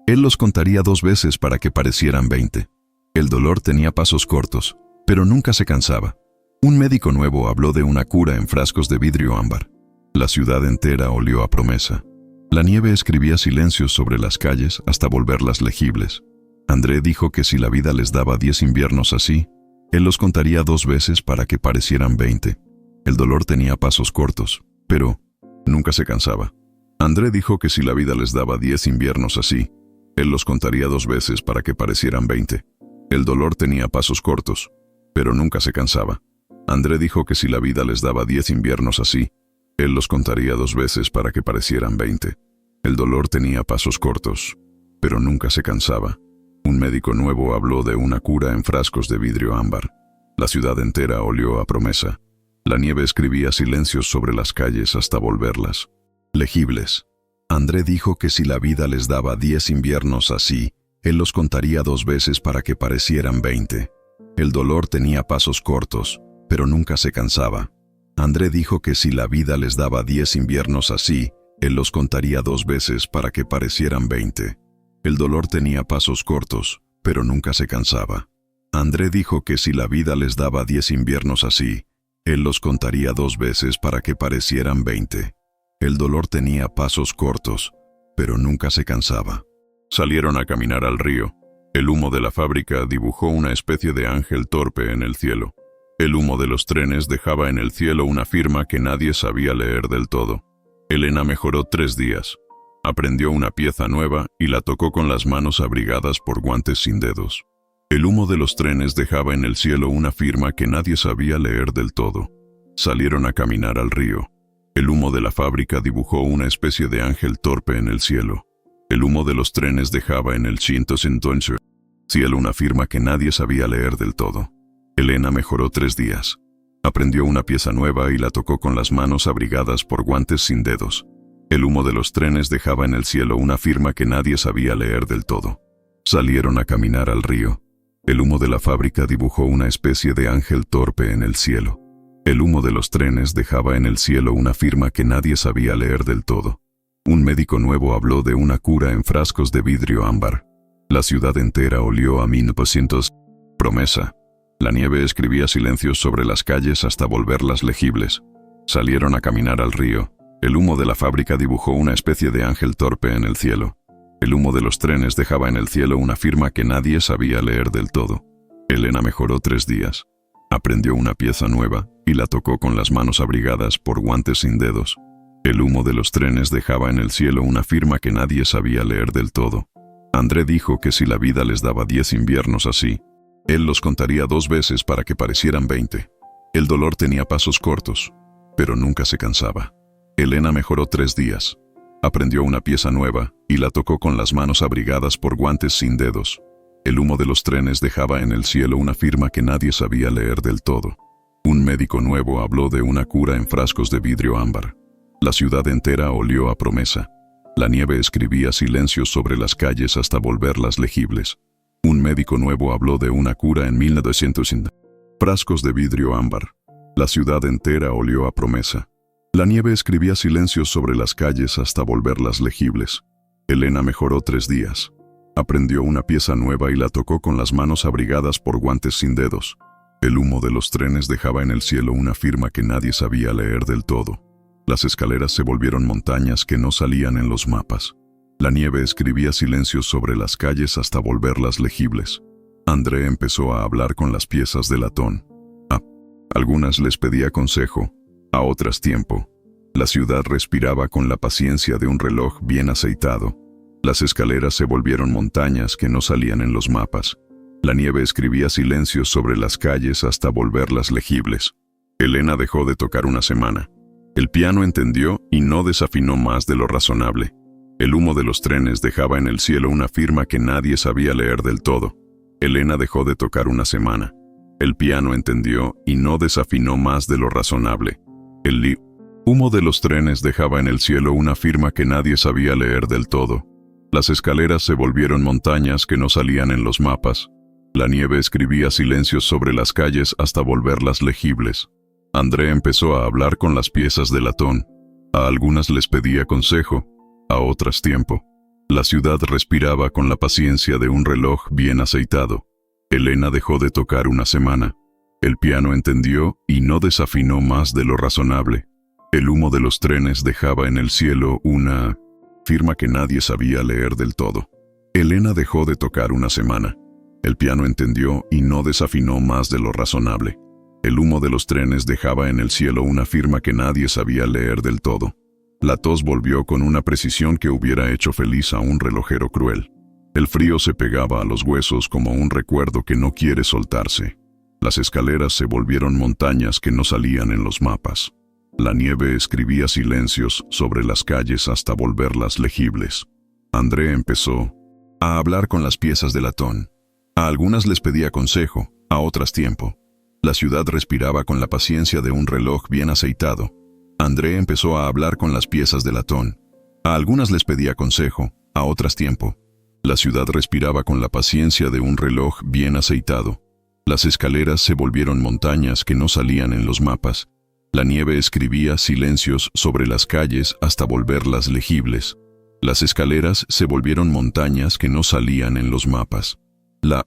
él los contaría 2 veces para que parecieran 20. El dolor tenía pasos cortos, pero nunca se cansaba. Un médico nuevo habló de una cura en frascos de vidrio ámbar. La ciudad entera olió a promesa. La nieve escribía silencios sobre las calles hasta volverlas legibles. André dijo que si la vida les daba 10 inviernos así, él los contaría 2 veces para que parecieran 20. El dolor tenía pasos cortos, pero nunca se cansaba. André dijo que si la vida les daba 10 inviernos así, él los contaría 2 veces para que parecieran 20. El dolor tenía pasos cortos, pero nunca se cansaba. André dijo que si la vida les daba 10 inviernos así, él los contaría 2 veces para que parecieran 20. El dolor tenía pasos cortos, pero nunca se cansaba. Un médico nuevo habló de una cura en frascos de vidrio ámbar. La ciudad entera olió a promesa. La nieve escribía silencios sobre las calles hasta volverlas legibles. André dijo que si la vida les daba 10 inviernos así, él los contaría 2 veces para que parecieran 20. El dolor tenía pasos cortos, pero nunca se cansaba. André dijo que si la vida les daba 10 inviernos así, él los contaría 2 veces para que parecieran 20. El dolor tenía pasos cortos, pero nunca se cansaba. André dijo que si la vida les daba 10 inviernos así, él los contaría 2 veces para que parecieran 20. El dolor tenía pasos cortos, pero nunca se cansaba. Salieron a caminar al río. El humo de la fábrica dibujó una especie de ángel torpe en el cielo. El humo de los trenes dejaba en el cielo una firma que nadie sabía leer del todo. Elena mejoró 3 días. Aprendió una pieza nueva y la tocó con las manos abrigadas por guantes sin dedos. El humo de los trenes dejaba en el cielo una firma que nadie sabía leer del todo. Salieron a caminar al río. El humo de la fábrica dibujó una especie de ángel torpe en el cielo. El humo de los trenes dejaba en el entonces Cielo una firma que nadie sabía leer del todo. Elena mejoró 3 días. Aprendió una pieza nueva y la tocó con las manos abrigadas por guantes sin dedos. El humo de los trenes dejaba en el cielo una firma que nadie sabía leer del todo. Salieron a caminar al río. El humo de la fábrica dibujó una especie de ángel torpe en el cielo. El humo de los trenes dejaba en el cielo una firma que nadie sabía leer del todo. Un médico nuevo habló de una cura en frascos de vidrio ámbar. La ciudad entera olió a 1900. Promesa. La nieve escribía silencios sobre las calles hasta volverlas legibles. Salieron a caminar al río. El humo de la fábrica dibujó una especie de ángel torpe en el cielo. El humo de los trenes dejaba en el cielo una firma que nadie sabía leer del todo. Elena mejoró 3 días. Aprendió una pieza nueva y la tocó con las manos abrigadas por guantes sin dedos. El humo de los trenes dejaba en el cielo una firma que nadie sabía leer del todo. André dijo que si la vida les daba 10 inviernos así, él los contaría 2 veces para que parecieran 20. El dolor tenía pasos cortos, pero nunca se cansaba. Elena mejoró 3 días. Aprendió una pieza nueva y la tocó con las manos abrigadas por guantes sin dedos. El humo de los trenes dejaba en el cielo una firma que nadie sabía leer del todo. Un médico nuevo habló de una cura en frascos de vidrio ámbar. La ciudad entera olió a promesa. La nieve escribía silencios sobre las calles hasta volverlas legibles. Un médico nuevo habló de una cura en 1900. Frascos de vidrio ámbar. La ciudad entera olió a promesa. La nieve escribía silencios sobre las calles hasta volverlas legibles. Elena mejoró 3 días. Aprendió una pieza nueva y la tocó con las manos abrigadas por guantes sin dedos. El humo de los trenes dejaba en el cielo una firma que nadie sabía leer del todo. Las escaleras se volvieron montañas que no salían en los mapas. La nieve escribía silencios sobre las calles hasta volverlas legibles. André empezó a hablar con las piezas de latón. A algunas les pedía consejo, a otras tiempo. La ciudad respiraba con la paciencia de un reloj bien aceitado. Las escaleras se volvieron montañas que no salían en los mapas. La nieve escribía silencios sobre las calles hasta volverlas legibles. Elena dejó de tocar una semana. El piano entendió y no desafinó más de lo razonable. El humo de los trenes dejaba en el cielo una firma que nadie sabía leer del todo. Elena dejó de tocar una semana. El piano entendió y no desafinó más de lo razonable. El humo de los trenes dejaba en el cielo una firma que nadie sabía leer del todo. Las escaleras se volvieron montañas que no salían en los mapas. La nieve escribía silencios sobre las calles hasta volverlas legibles. André empezó a hablar con las piezas de latón. A algunas les pedía consejo, a otras tiempo. La ciudad respiraba con la paciencia de un reloj bien aceitado. Elena dejó de tocar una semana. El piano entendió y no desafinó más de lo razonable. El humo de los trenes dejaba en el cielo una firma que nadie sabía leer del todo. Elena dejó de tocar una semana. El piano entendió y no desafinó más de lo razonable. El humo de los trenes dejaba en el cielo una firma que nadie sabía leer del todo. La tos volvió con una precisión que hubiera hecho feliz a un relojero cruel. El frío se pegaba a los huesos como un recuerdo que no quiere soltarse. Las escaleras se volvieron montañas que no salían en los mapas. La nieve escribía silencios sobre las calles hasta volverlas legibles. André empezó a hablar con las piezas de latón. A algunas les pedía consejo, a otras tiempo. La ciudad respiraba con la paciencia de un reloj bien aceitado. André empezó a hablar con las piezas de latón. A algunas les pedía consejo, a otras tiempo. La ciudad respiraba con la paciencia de un reloj bien aceitado. Las escaleras se volvieron montañas que no salían en los mapas. La nieve escribía silencios sobre las calles hasta volverlas legibles. Las escaleras se volvieron montañas que no salían en los mapas. La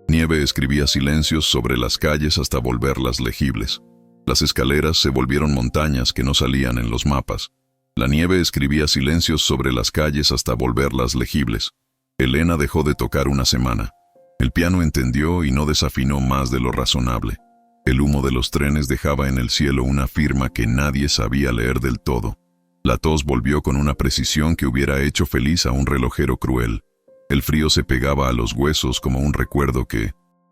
nieve escribía silencios sobre las calles hasta volverlas legibles. Las escaleras se volvieron montañas que no salían en los mapas. La nieve escribía silencios sobre las calles hasta volverlas legibles. Elena dejó de tocar una semana. El piano entendió y no desafinó más de lo razonable. El humo de los trenes dejaba en el cielo una firma que nadie sabía leer del todo. La tos volvió con una precisión que hubiera hecho feliz a un relojero cruel. El frío se pegaba a los huesos como un recuerdo que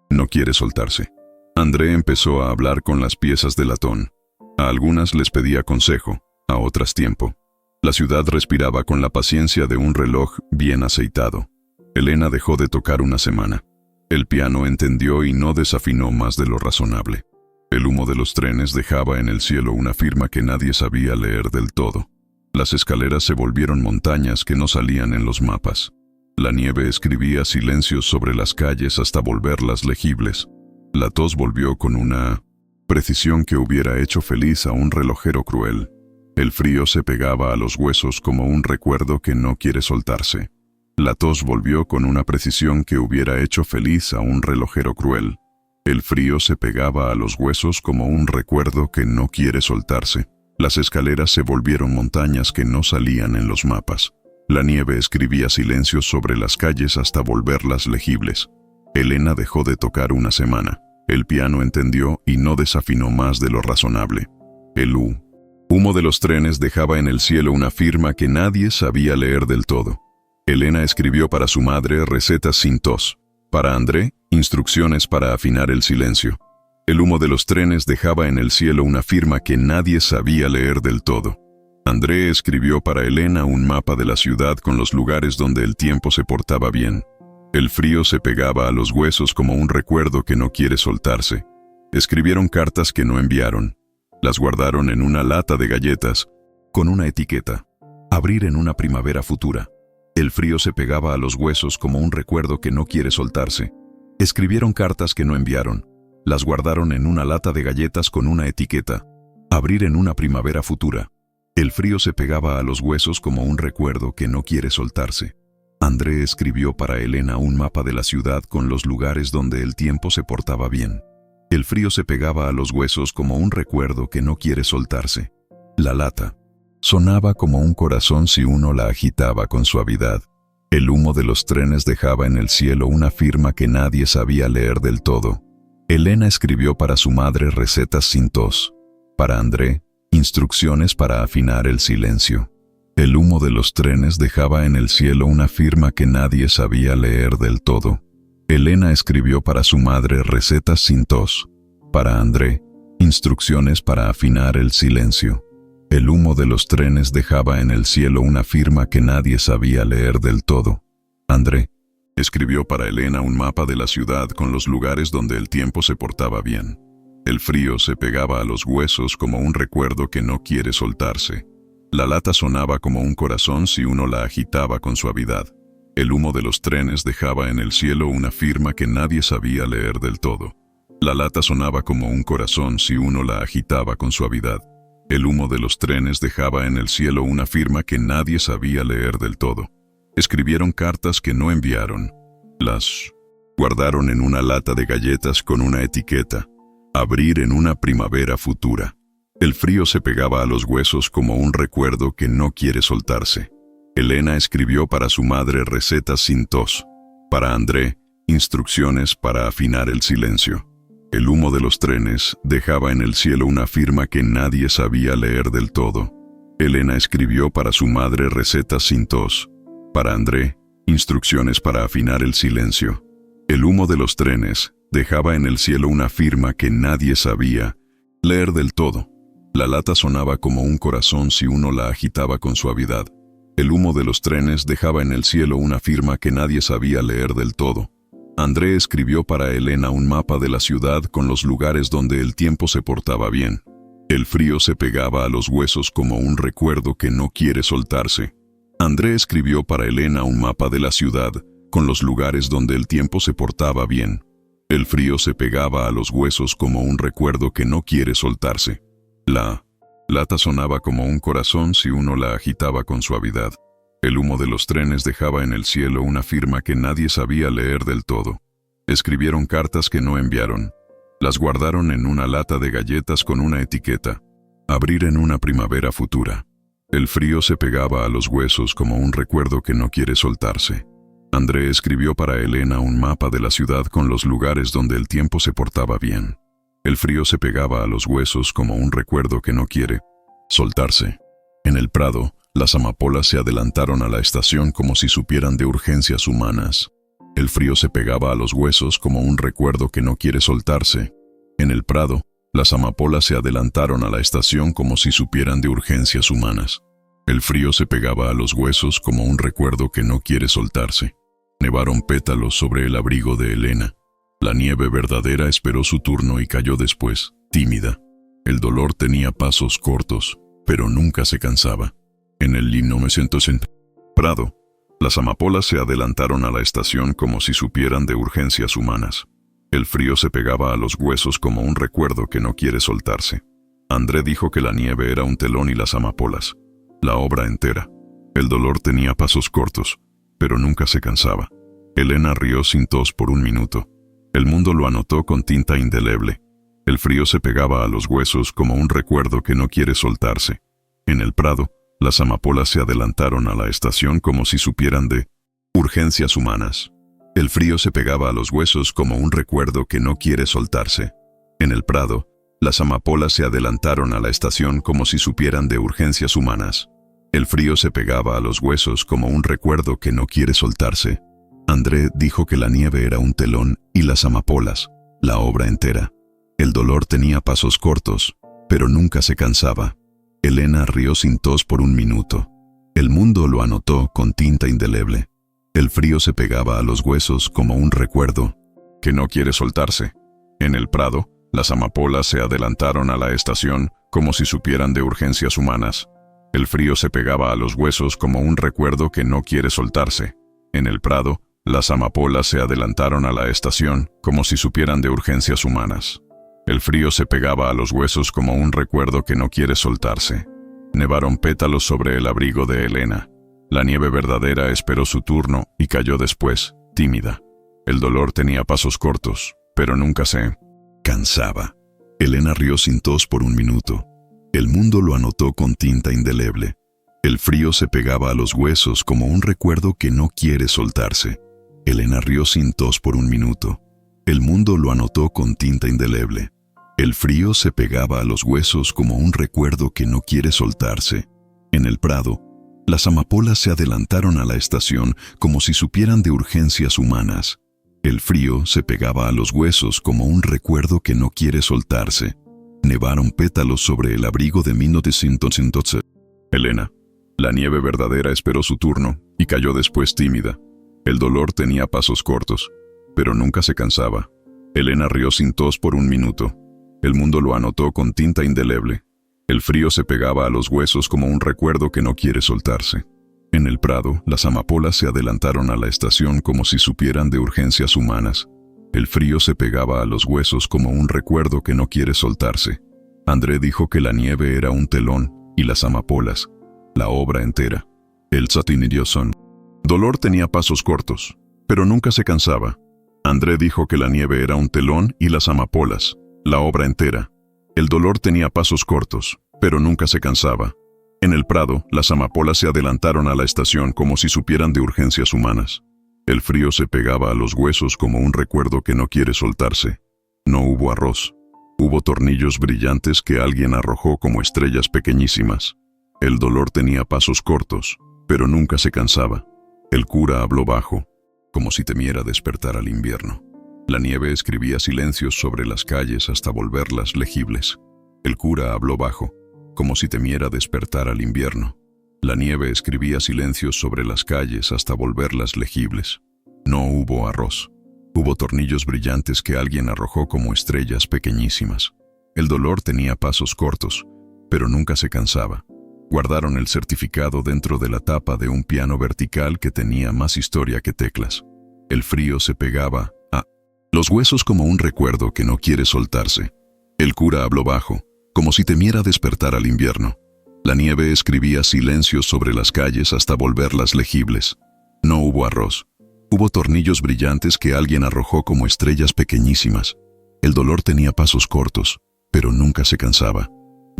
no quiere soltarse. André empezó a hablar con las piezas de latón. A algunas les pedía consejo, a otras tiempo. La ciudad respiraba con la paciencia de un reloj bien aceitado. Elena dejó de tocar una semana. El piano entendió y no desafinó más de lo razonable. El humo de los trenes dejaba en el cielo una firma que nadie sabía leer del todo. Las escaleras se volvieron montañas que no salían en los mapas. La nieve escribía silencios sobre las calles hasta volverlas legibles. La tos volvió con una precisión que hubiera hecho feliz a un relojero cruel. El frío se pegaba a los huesos como un recuerdo que no quiere soltarse. La tos volvió con una precisión que hubiera hecho feliz a un relojero cruel. El frío se pegaba a los huesos como un recuerdo que no quiere soltarse. Las escaleras se volvieron montañas que no salían en los mapas. La nieve escribía silencios sobre las calles hasta volverlas legibles. Elena dejó de tocar una semana. El piano entendió y no desafinó más de lo razonable. El humo de los trenes dejaba en el cielo una firma que nadie sabía leer del todo. Elena escribió para su madre recetas sin tos. Para André, instrucciones para afinar el silencio. El humo de los trenes dejaba en el cielo una firma que nadie sabía leer del todo. André escribió para Elena un mapa de la ciudad con los lugares donde el tiempo se portaba bien. El frío se pegaba a los huesos como un recuerdo que no quiere soltarse. Escribieron cartas que no enviaron. Las guardaron en una lata de galletas, con una etiqueta: abrir en una primavera futura. El frío se pegaba a los huesos como un recuerdo que no quiere soltarse. Escribieron cartas que no enviaron. Las guardaron en una lata de galletas con una etiqueta: abrir en una primavera futura. El frío se pegaba a los huesos como un recuerdo que no quiere soltarse. André escribió para Elena un mapa de la ciudad con los lugares donde el tiempo se portaba bien. El frío se pegaba a los huesos como un recuerdo que no quiere soltarse. La lata sonaba como un corazón si uno la agitaba con suavidad. El humo de los trenes dejaba en el cielo una firma que nadie sabía leer del todo. Elena escribió para su madre recetas sin tos. Para André, instrucciones para afinar el silencio. El humo de los trenes dejaba en el cielo una firma que nadie sabía leer del todo. Elena escribió para su madre recetas sin tos. Para André, instrucciones para afinar el silencio. El humo de los trenes dejaba en el cielo una firma que nadie sabía leer del todo. André escribió para Elena un mapa de la ciudad con los lugares donde el tiempo se portaba bien. El frío se pegaba a los huesos como un recuerdo que no quiere soltarse. La lata sonaba como un corazón si uno la agitaba con suavidad. El humo de los trenes dejaba en el cielo una firma que nadie sabía leer del todo. La lata sonaba como un corazón si uno la agitaba con suavidad. El humo de los trenes dejaba en el cielo una firma que nadie sabía leer del todo. Escribieron cartas que no enviaron. Las guardaron en una lata de galletas con una etiqueta: abrir en una primavera futura. El frío se pegaba a los huesos como un recuerdo que no quiere soltarse. Elena escribió para su madre recetas sin tos. Para André, instrucciones para afinar el silencio. El humo de los trenes dejaba en el cielo una firma que nadie sabía leer del todo. Elena escribió para su madre recetas sin tos. Para André, instrucciones para afinar el silencio. El humo de los trenes dejaba en el cielo una firma que nadie sabía leer del todo. La lata sonaba como un corazón si uno la agitaba con suavidad. El humo de los trenes dejaba en el cielo una firma que nadie sabía leer del todo. André escribió para Elena un mapa de la ciudad con los lugares donde el tiempo se portaba bien. El frío se pegaba a los huesos como un recuerdo que no quiere soltarse. André escribió para Elena un mapa de la ciudad con los lugares donde el tiempo se portaba bien. El frío se pegaba a los huesos como un recuerdo que no quiere soltarse. La lata sonaba como un corazón si uno la agitaba con suavidad. El humo de los trenes dejaba en el cielo una firma que nadie sabía leer del todo. Escribieron cartas que no enviaron. Las guardaron en una lata de galletas con una etiqueta: abrir en una primavera futura. El frío se pegaba a los huesos como un recuerdo que no quiere soltarse. André escribió para Elena un mapa de la ciudad con los lugares donde el tiempo se portaba bien. El frío se pegaba a los huesos como un recuerdo que no quiere soltarse. En el prado, las amapolas se adelantaron a la estación como si supieran de urgencias humanas. El frío se pegaba a los huesos como un recuerdo que no quiere soltarse. En el prado, las amapolas se adelantaron a la estación como si supieran de urgencias humanas. El frío se pegaba a los huesos como un recuerdo que no quiere soltarse. Nevaron pétalos sobre el abrigo de Elena. La nieve verdadera esperó su turno y cayó después, tímida. El dolor tenía pasos cortos, pero nunca se cansaba. En el 1900 en Prado, las amapolas se adelantaron a la estación como si supieran de urgencias humanas. El frío se pegaba a los huesos como un recuerdo que no quiere soltarse. André dijo que la nieve era un telón y las amapolas, la obra entera. El dolor tenía pasos cortos, pero nunca se cansaba. Elena rió sin tos por un minuto. El mundo lo anotó con tinta indeleble. El frío se pegaba a los huesos como un recuerdo que no quiere soltarse. En el prado, las amapolas se adelantaron a la estación como si supieran de urgencias humanas. El frío se pegaba a los huesos como un recuerdo que no quiere soltarse. En el prado, las amapolas se adelantaron a la estación como si supieran de urgencias humanas. El frío se pegaba a los huesos como un recuerdo que no quiere soltarse. André dijo que la nieve era un telón y las amapolas, la obra entera. El dolor tenía pasos cortos, pero nunca se cansaba. Elena rió sin tos por un minuto. El mundo lo anotó con tinta indeleble. El frío se pegaba a los huesos como un recuerdo que no quiere soltarse. En el prado, las amapolas se adelantaron a la estación como si supieran de urgencias humanas. El frío se pegaba a los huesos como un recuerdo que no quiere soltarse. En el prado, las amapolas se adelantaron a la estación como si supieran de urgencias humanas. El frío se pegaba a los huesos como un recuerdo que no quiere soltarse. Nevaron pétalos sobre el abrigo de Elena. La nieve verdadera esperó su turno y cayó después, tímida. El dolor tenía pasos cortos, pero nunca se cansaba. Elena rió sin tos por un minuto. El mundo lo anotó con tinta indeleble. El frío se pegaba a los huesos como un recuerdo que no quiere soltarse. Elena rió sin tos por un minuto. El mundo lo anotó con tinta indeleble. El frío se pegaba a los huesos como un recuerdo que no quiere soltarse. En el prado, las amapolas se adelantaron a la estación como si supieran de urgencias humanas. El frío se pegaba a los huesos como un recuerdo que no quiere soltarse. Nevaron pétalos sobre el abrigo de 1912. Elena, la nieve verdadera esperó su turno y cayó después tímida. El dolor tenía pasos cortos, pero nunca se cansaba. Elena rió sin tos por un minuto. El mundo lo anotó con tinta indeleble. El frío se pegaba a los huesos como un recuerdo que no quiere soltarse. En el prado, las amapolas se adelantaron a la estación como si supieran de urgencias humanas. El frío se pegaba a los huesos como un recuerdo que no quiere soltarse. André dijo que la nieve era un telón y las amapolas, la obra entera. El son. Dolor tenía pasos cortos, pero nunca se cansaba. André dijo que la nieve era un telón y las amapolas, la obra entera. El dolor tenía pasos cortos, pero nunca se cansaba. En el prado, las amapolas se adelantaron a la estación como si supieran de urgencias humanas. El frío se pegaba a los huesos como un recuerdo que no quiere soltarse. No hubo arroz. Hubo tornillos brillantes que alguien arrojó como estrellas pequeñísimas. El dolor tenía pasos cortos, pero nunca se cansaba. El cura habló bajo, como si temiera despertar al invierno. La nieve escribía silencios sobre las calles hasta volverlas legibles. El cura habló bajo, como si temiera despertar al invierno. La nieve escribía silencios sobre las calles hasta volverlas legibles. No hubo arroz. Hubo tornillos brillantes que alguien arrojó como estrellas pequeñísimas. El dolor tenía pasos cortos, pero nunca se cansaba. Guardaron el certificado dentro de la tapa de un piano vertical que tenía más historia que teclas. El frío se pegaba a los huesos como un recuerdo que no quiere soltarse. El cura habló bajo, como si temiera despertar al invierno. La nieve escribía silencios sobre las calles hasta volverlas legibles. No hubo arroz. Hubo tornillos brillantes que alguien arrojó como estrellas pequeñísimas. El dolor tenía pasos cortos, pero nunca se cansaba.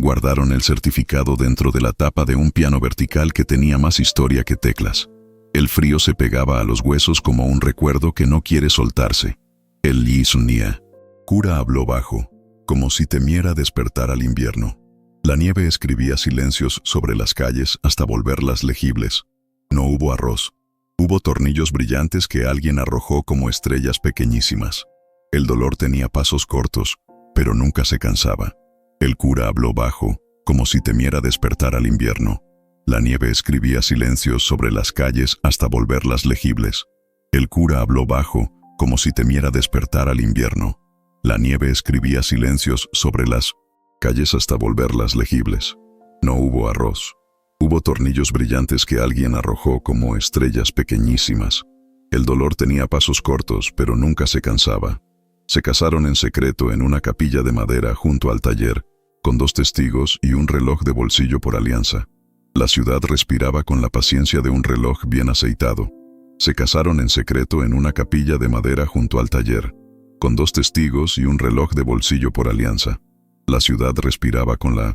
Guardaron el certificado dentro de la tapa de un piano vertical que tenía más historia que teclas. El frío se pegaba a los huesos como un recuerdo que no quiere soltarse. El Yisunia. Cura habló bajo, como si temiera despertar al invierno. La nieve escribía silencios sobre las calles hasta volverlas legibles. No hubo arroz. Hubo tornillos brillantes que alguien arrojó como estrellas pequeñísimas. El dolor tenía pasos cortos, pero nunca se cansaba. El cura habló bajo, como si temiera despertar al invierno. La nieve escribía silencios sobre las calles hasta volverlas legibles. El cura habló bajo, como si temiera despertar al invierno. La nieve escribía silencios sobre las calles hasta volverlas legibles. No hubo arroz. Hubo tornillos brillantes que alguien arrojó como estrellas pequeñísimas. El dolor tenía pasos cortos, pero nunca se cansaba. Se casaron en secreto en una capilla de madera junto al taller, con 2 testigos y un reloj de bolsillo por alianza. La ciudad respiraba con la paciencia de un reloj bien aceitado. Se casaron en secreto en una capilla de madera junto al taller, con 2 testigos y un reloj de bolsillo por alianza. La ciudad respiraba con la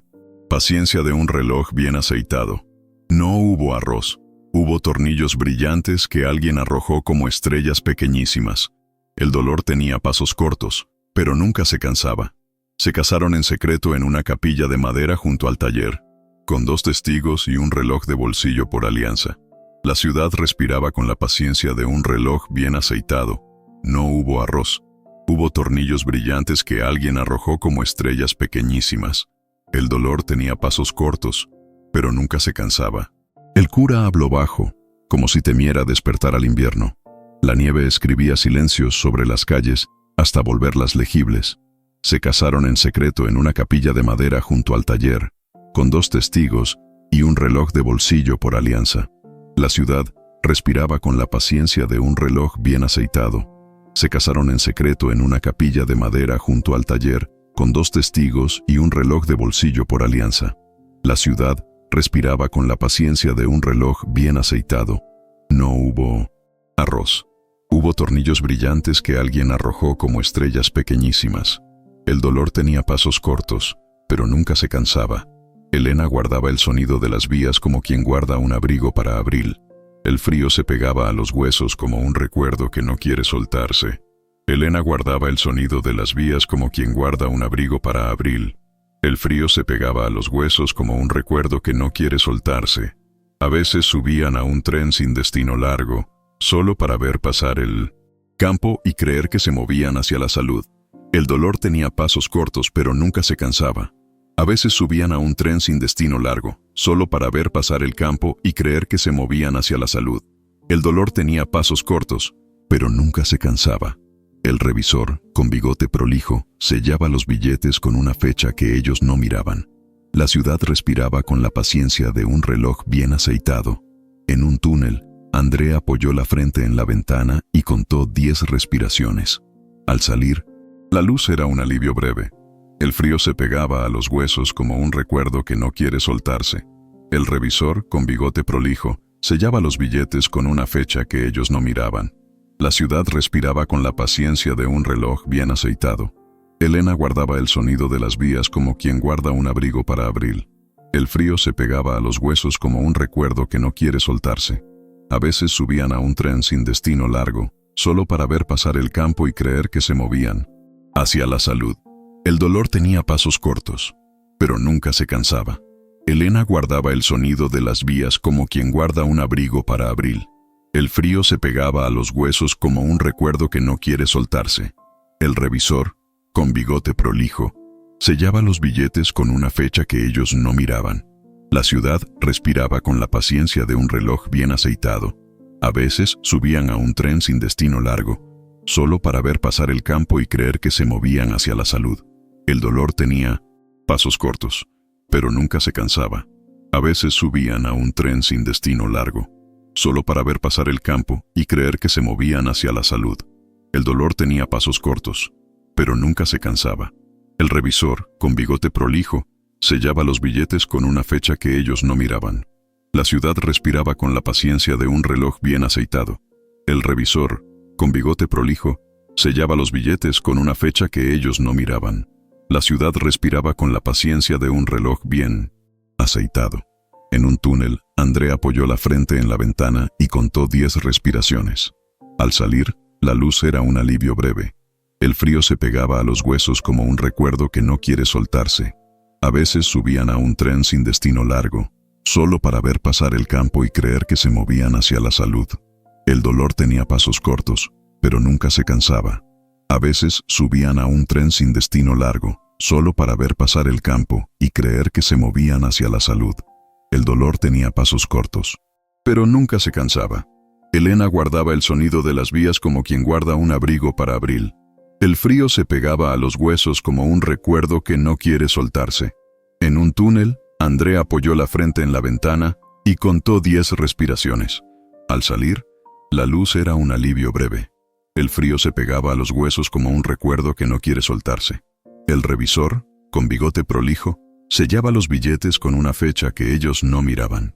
paciencia de un reloj bien aceitado. No hubo arroz. Hubo tornillos brillantes que alguien arrojó como estrellas pequeñísimas. El dolor tenía pasos cortos, pero nunca se cansaba. Se casaron en secreto en una capilla de madera junto al taller, con 2 testigos y un reloj de bolsillo por alianza. La ciudad respiraba con la paciencia de un reloj bien aceitado. No hubo arroz. Hubo tornillos brillantes que alguien arrojó como estrellas pequeñísimas. El dolor tenía pasos cortos, pero nunca se cansaba. El cura habló bajo, como si temiera despertar al invierno. La nieve escribía silencios sobre las calles hasta volverlas legibles. Se casaron en secreto en una capilla de madera junto al taller, con 2 testigos y un reloj de bolsillo por alianza. La ciudad respiraba con la paciencia de un reloj bien aceitado. Se casaron en secreto en una capilla de madera junto al taller, con 2 testigos y un reloj de bolsillo por alianza. La ciudad respiraba con la paciencia de un reloj bien aceitado. No hubo arroz. Hubo tornillos brillantes que alguien arrojó como estrellas pequeñísimas. El dolor tenía pasos cortos, pero nunca se cansaba. Elena guardaba el sonido de las vías como quien guarda un abrigo para abril. El frío se pegaba a los huesos como un recuerdo que no quiere soltarse. Elena guardaba el sonido de las vías como quien guarda un abrigo para abril. El frío se pegaba a los huesos como un recuerdo que no quiere soltarse. A veces subían a un tren sin destino largo, solo para ver pasar el campo y creer que se movían hacia la salud. El dolor tenía pasos cortos, pero nunca se cansaba. A veces subían a un tren sin destino largo, solo para ver pasar el campo y creer que se movían hacia la salud. El dolor tenía pasos cortos, pero nunca se cansaba. El revisor, con bigote prolijo, sellaba los billetes con una fecha que ellos no miraban. La ciudad respiraba con la paciencia de un reloj bien aceitado. En un túnel, Andrea apoyó la frente en la ventana y contó 10 respiraciones. Al salir, la luz era un alivio breve. El frío se pegaba a los huesos como un recuerdo que no quiere soltarse. El revisor, con bigote prolijo, sellaba los billetes con una fecha que ellos no miraban. La ciudad respiraba con la paciencia de un reloj bien aceitado. Elena guardaba el sonido de las vías como quien guarda un abrigo para abril. El frío se pegaba a los huesos como un recuerdo que no quiere soltarse. A veces subían a un tren sin destino largo, solo para ver pasar el campo y creer que se movían hacia la salud. El dolor tenía pasos cortos, pero nunca se cansaba. Elena guardaba el sonido de las vías como quien guarda un abrigo para abril. El frío se pegaba a los huesos como un recuerdo que no quiere soltarse. El revisor, con bigote prolijo, sellaba los billetes con una fecha que ellos no miraban. La ciudad respiraba con la paciencia de un reloj bien aceitado. A veces subían a un tren sin destino largo, solo para ver pasar el campo y creer que se movían hacia la salud. El dolor tenía pasos cortos, pero nunca se cansaba. A veces subían a un tren sin destino largo, solo para ver pasar el campo y creer que se movían hacia la salud. El dolor tenía pasos cortos, pero nunca se cansaba. El revisor, con bigote prolijo, sellaba los billetes con una fecha que ellos no miraban. La ciudad respiraba con la paciencia de un reloj bien aceitado. El revisor, con bigote prolijo, sellaba los billetes con una fecha que ellos no miraban. La ciudad respiraba con la paciencia de un reloj bien aceitado. En un túnel, Andrea apoyó la frente en la ventana y contó 10 respiraciones. Al salir, la luz era un alivio breve. El frío se pegaba a los huesos como un recuerdo que no quiere soltarse. A veces subían a un tren sin destino largo, solo para ver pasar el campo y creer que se movían hacia la salud. El dolor tenía pasos cortos, pero nunca se cansaba. A veces subían a un tren sin destino largo, solo para ver pasar el campo y creer que se movían hacia la salud. El dolor tenía pasos cortos, pero nunca se cansaba. Elena guardaba el sonido de las vías como quien guarda un abrigo para abril. El frío se pegaba a los huesos como un recuerdo que no quiere soltarse. En un túnel, André apoyó la frente en la ventana y contó 10 respiraciones. Al salir, la luz era un alivio breve. El frío se pegaba a los huesos como un recuerdo que no quiere soltarse. El revisor, con bigote prolijo, sellaba los billetes con una fecha que ellos no miraban.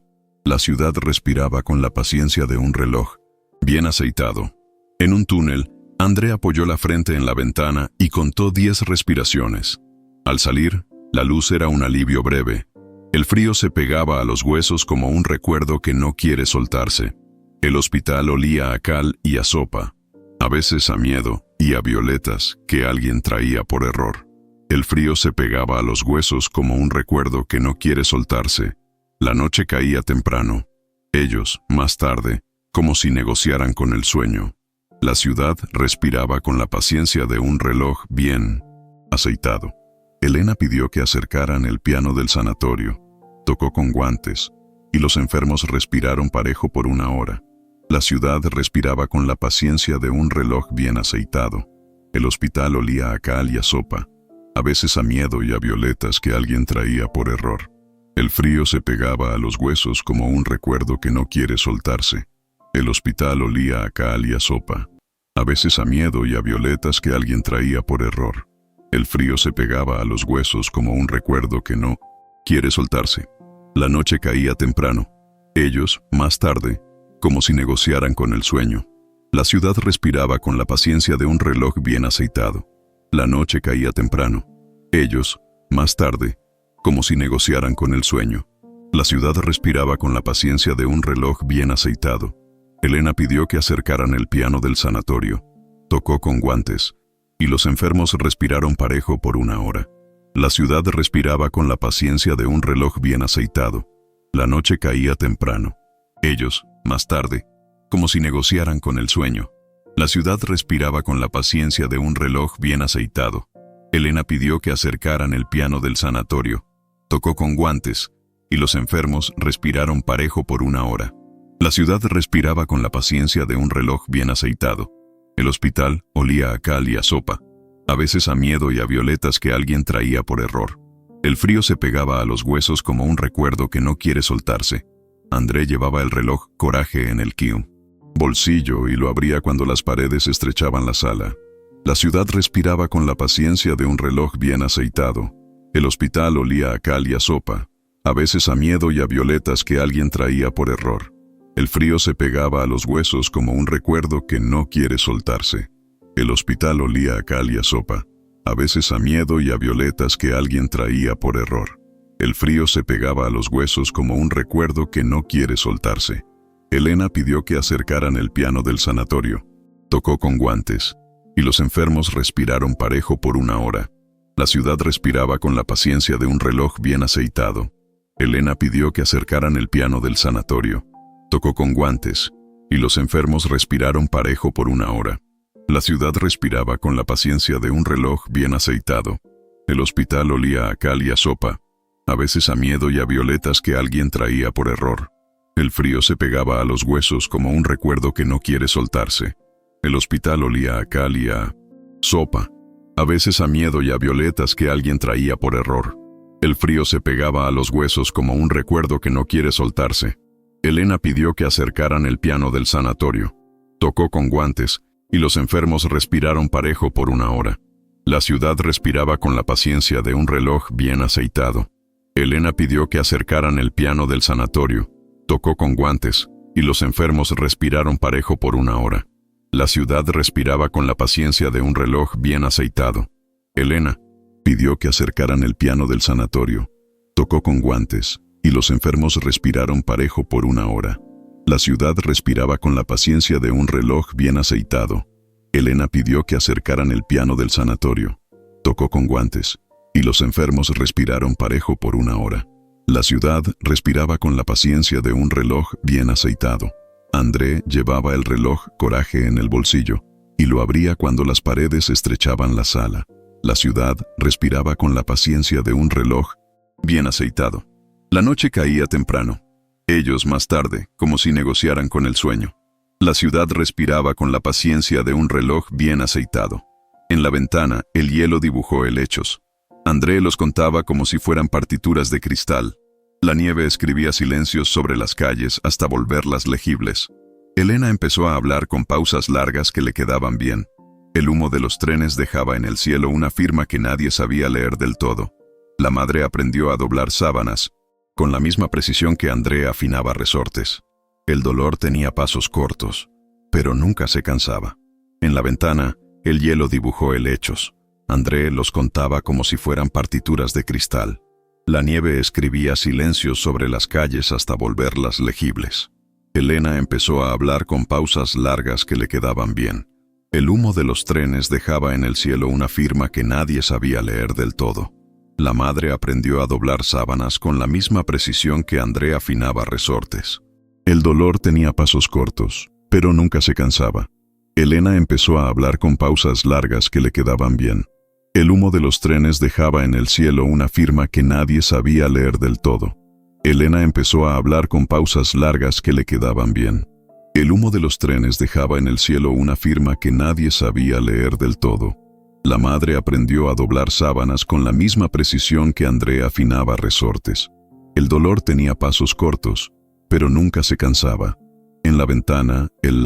La ciudad respiraba con la paciencia de un reloj, bien aceitado. En un túnel, André apoyó la frente en la ventana y contó 10 respiraciones. Al salir, la luz era un alivio breve. El frío se pegaba a los huesos como un recuerdo que no quiere soltarse. El hospital olía a cal y a sopa, a veces a miedo y a violetas que alguien traía por error. El frío se pegaba a los huesos como un recuerdo que no quiere soltarse. La noche caía temprano. Ellos, más tarde, como si negociaran con el sueño. La ciudad respiraba con la paciencia de un reloj bien aceitado. Elena pidió que acercaran el piano del sanatorio. Tocó con guantes, y los enfermos respiraron parejo por una hora. La ciudad respiraba con la paciencia de un reloj bien aceitado. El hospital olía a cal y a sopa, a veces a miedo y a violetas que alguien traía por error. El frío se pegaba a los huesos como un recuerdo que no quiere soltarse. El hospital olía a cal y a sopa, a veces a miedo y a violetas que alguien traía por error. El frío se pegaba a los huesos como un recuerdo que no quiere soltarse. La noche caía temprano. Ellos, más tarde, como si negociaran con el sueño. La ciudad respiraba con la paciencia de un reloj bien aceitado. La noche caía temprano. Ellos, más tarde, como si negociaran con el sueño. La ciudad respiraba con la paciencia de un reloj bien aceitado. Elena pidió que acercaran el piano del sanatorio. Tocó con guantes, y los enfermos respiraron parejo por una hora. La ciudad respiraba con la paciencia de un reloj bien aceitado. La noche caía temprano. Ellos, más tarde, como si negociaran con el sueño. La ciudad respiraba con la paciencia de un reloj bien aceitado. Elena pidió que acercaran el piano del sanatorio. Tocó con guantes, y los enfermos respiraron parejo por una hora. La ciudad respiraba con la paciencia de un reloj bien aceitado. El hospital olía a cal y a sopa, a veces a miedo y a violetas que alguien traía por error. El frío se pegaba a los huesos como un recuerdo que no quiere soltarse. André llevaba el reloj Coraje en el bolsillo y lo abría cuando las paredes estrechaban la sala. La ciudad respiraba con la paciencia de un reloj bien aceitado. El hospital olía a cal y a sopa, a veces a miedo y a violetas que alguien traía por error. El frío se pegaba a los huesos como un recuerdo que no quiere soltarse. El hospital olía a cal y a sopa, a veces a miedo y a violetas que alguien traía por error. El frío se pegaba a los huesos como un recuerdo que no quiere soltarse. Elena pidió que acercaran el piano del sanatorio. Tocó con guantes, y los enfermos respiraron parejo por una hora. La ciudad respiraba con la paciencia de un reloj bien aceitado. Elena pidió que acercaran el piano del sanatorio. Tocó con guantes, y los enfermos respiraron parejo por una hora. La ciudad respiraba con la paciencia de un reloj bien aceitado. El hospital olía a cal y a sopa, a veces a miedo y a violetas que alguien traía por error. El frío se pegaba a los huesos como un recuerdo que no quiere soltarse. El hospital olía a cal y a sopa, a veces a miedo y a violetas que alguien traía por error. El frío se pegaba a los huesos como un recuerdo que no quiere soltarse. Elena pidió que acercaran el piano del sanatorio. Tocó con guantes, y los enfermos respiraron parejo por una hora. La ciudad respiraba con la paciencia de un reloj bien aceitado. Elena pidió que acercaran el piano del sanatorio. Tocó con guantes, y los enfermos respiraron parejo por una hora. La ciudad respiraba con la paciencia de un reloj bien aceitado. Elena pidió que acercaran el piano del sanatorio. Tocó con guantes, y los enfermos respiraron parejo por una hora. La ciudad respiraba con la paciencia de un reloj bien aceitado. Elena pidió que acercaran el piano del sanatorio. Tocó con guantes, y los enfermos respiraron parejo por una hora. La ciudad respiraba con la paciencia de un reloj bien aceitado. André llevaba el reloj Coraje en el bolsillo, y lo abría cuando las paredes estrechaban la sala. La ciudad respiraba con la paciencia de un reloj bien aceitado. La noche caía temprano. Ellos, más tarde, como si negociaran con el sueño. La ciudad respiraba con la paciencia de un reloj bien aceitado. En la ventana, el hielo dibujó helechos. André los contaba como si fueran partituras de cristal. La nieve escribía silencios sobre las calles hasta volverlas legibles. Elena empezó a hablar con pausas largas que le quedaban bien. El humo de los trenes dejaba en el cielo una firma que nadie sabía leer del todo. La madre aprendió a doblar sábanas, con la misma precisión que André afinaba resortes. El dolor tenía pasos cortos, pero nunca se cansaba. En la ventana, el hielo dibujó helechos. André los contaba como si fueran partituras de cristal. La nieve escribía silencios sobre las calles hasta volverlas legibles. Elena empezó a hablar con pausas largas que le quedaban bien. El humo de los trenes dejaba en el cielo una firma que nadie sabía leer del todo. La madre aprendió a doblar sábanas con la misma precisión que André afinaba resortes. El dolor tenía pasos cortos, pero nunca se cansaba. Elena empezó a hablar con pausas largas que le quedaban bien. El humo de los trenes dejaba en el cielo una firma que nadie sabía leer del todo. Elena empezó a hablar con pausas largas que le quedaban bien. El humo de los trenes dejaba en el cielo una firma que nadie sabía leer del todo. La madre aprendió a doblar sábanas con la misma precisión que André afinaba resortes. El dolor tenía pasos cortos, pero nunca se cansaba. En la ventana, el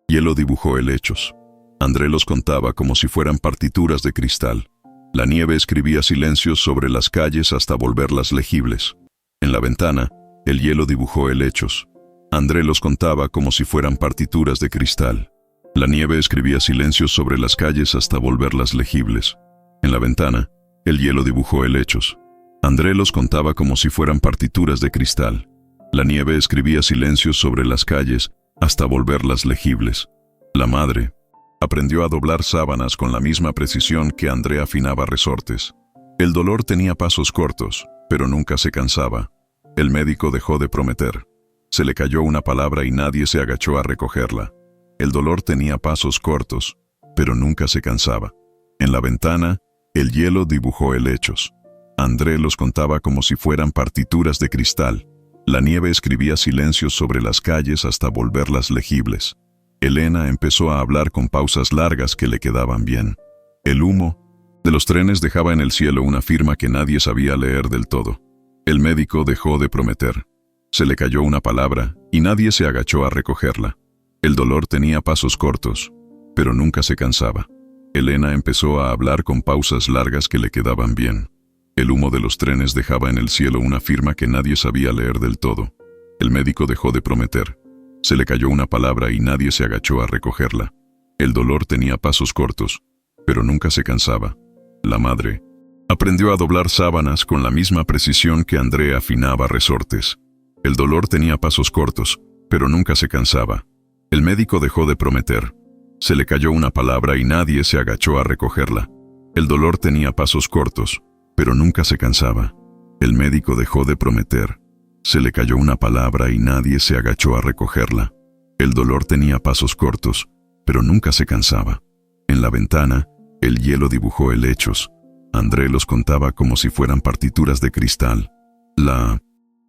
hielo dibujó helechos. André los contaba como si fueran partituras de cristal. La nieve escribía silencios sobre las calles hasta volverlas legibles. En la ventana, el hielo dibujó helechos. André los contaba como si fueran partituras de cristal. La nieve escribía silencios sobre las calles hasta volverlas legibles. En la ventana, el hielo dibujó helechos. André los contaba como si fueran partituras de cristal. La nieve escribía silencios sobre las calles hasta volverlas legibles. La madre aprendió a doblar sábanas con la misma precisión que André afinaba resortes. El dolor tenía pasos cortos, pero nunca se cansaba. El médico dejó de prometer. Se le cayó una palabra y nadie se agachó a recogerla. El dolor tenía pasos cortos, pero nunca se cansaba. En la ventana, el hielo dibujó helechos. André los contaba como si fueran partituras de cristal. La nieve escribía silencios sobre las calles hasta volverlas legibles. Elena empezó a hablar con pausas largas que le quedaban bien. El humo de los trenes dejaba en el cielo una firma que nadie sabía leer del todo. El médico dejó de prometer. Se le cayó una palabra y nadie se agachó a recogerla. El dolor tenía pasos cortos, pero nunca se cansaba. Elena empezó a hablar con pausas largas que le quedaban bien. El humo de los trenes dejaba en el cielo una firma que nadie sabía leer del todo. El médico dejó de prometer. Se le cayó una palabra y nadie se agachó a recogerla. El dolor tenía pasos cortos, pero nunca se cansaba. La madre aprendió a doblar sábanas con la misma precisión que André afinaba resortes. El dolor tenía pasos cortos, pero nunca se cansaba. El médico dejó de prometer. Se le cayó una palabra y nadie se agachó a recogerla. El dolor tenía pasos cortos, pero nunca se cansaba. El médico dejó de prometer. Se le cayó una palabra y nadie se agachó a recogerla. El dolor tenía pasos cortos, pero nunca se cansaba. En la ventana, el hielo dibujó helechos. André los contaba como si fueran partituras de cristal. La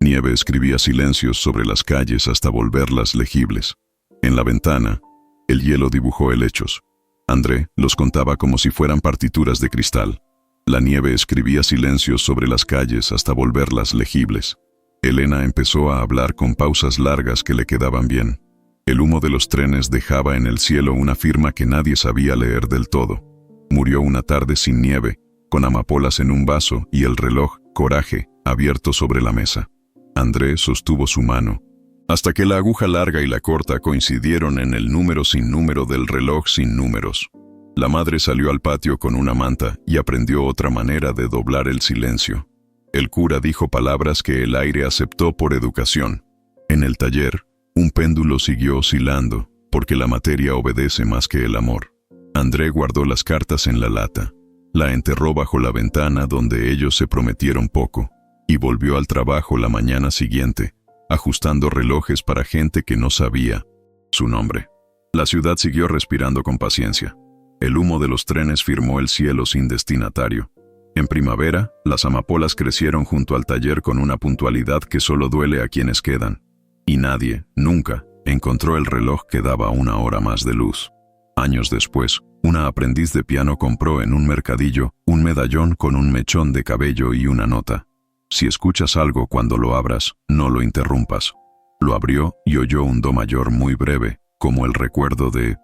nieve escribía silencios sobre las calles hasta volverlas legibles. En la ventana, el hielo dibujó helechos. André los contaba como si fueran partituras de cristal. La nieve escribía silencios sobre las calles hasta volverlas legibles. Elena empezó a hablar con pausas largas que le quedaban bien. El humo de los trenes dejaba en el cielo una firma que nadie sabía leer del todo. Murió una tarde sin nieve, con amapolas en un vaso y el reloj, Coraje, abierto sobre la mesa. André sostuvo su mano, hasta que la aguja larga y la corta coincidieron en el número sin número del reloj sin números. La madre salió al patio con una manta y aprendió otra manera de doblar el silencio. El cura dijo palabras que el aire aceptó por educación. En el taller, un péndulo siguió oscilando, porque la materia obedece más que el amor. André guardó las cartas en la lata. La enterró bajo la ventana donde ellos se prometieron poco, y volvió al trabajo la mañana siguiente, ajustando relojes para gente que no sabía su nombre. La ciudad siguió respirando con paciencia. El humo de los trenes firmó el cielo sin destinatario. En primavera, las amapolas crecieron junto al taller con una puntualidad que solo duele a quienes quedan. Y nadie, nunca, Encontró el reloj que daba 1 hora más de luz. Años después, una aprendiz de piano compró en un mercadillo un medallón con un mechón de cabello y una nota. Si escuchas algo cuando lo abras, no lo interrumpas. Lo abrió y oyó un do mayor muy breve, como el recuerdo de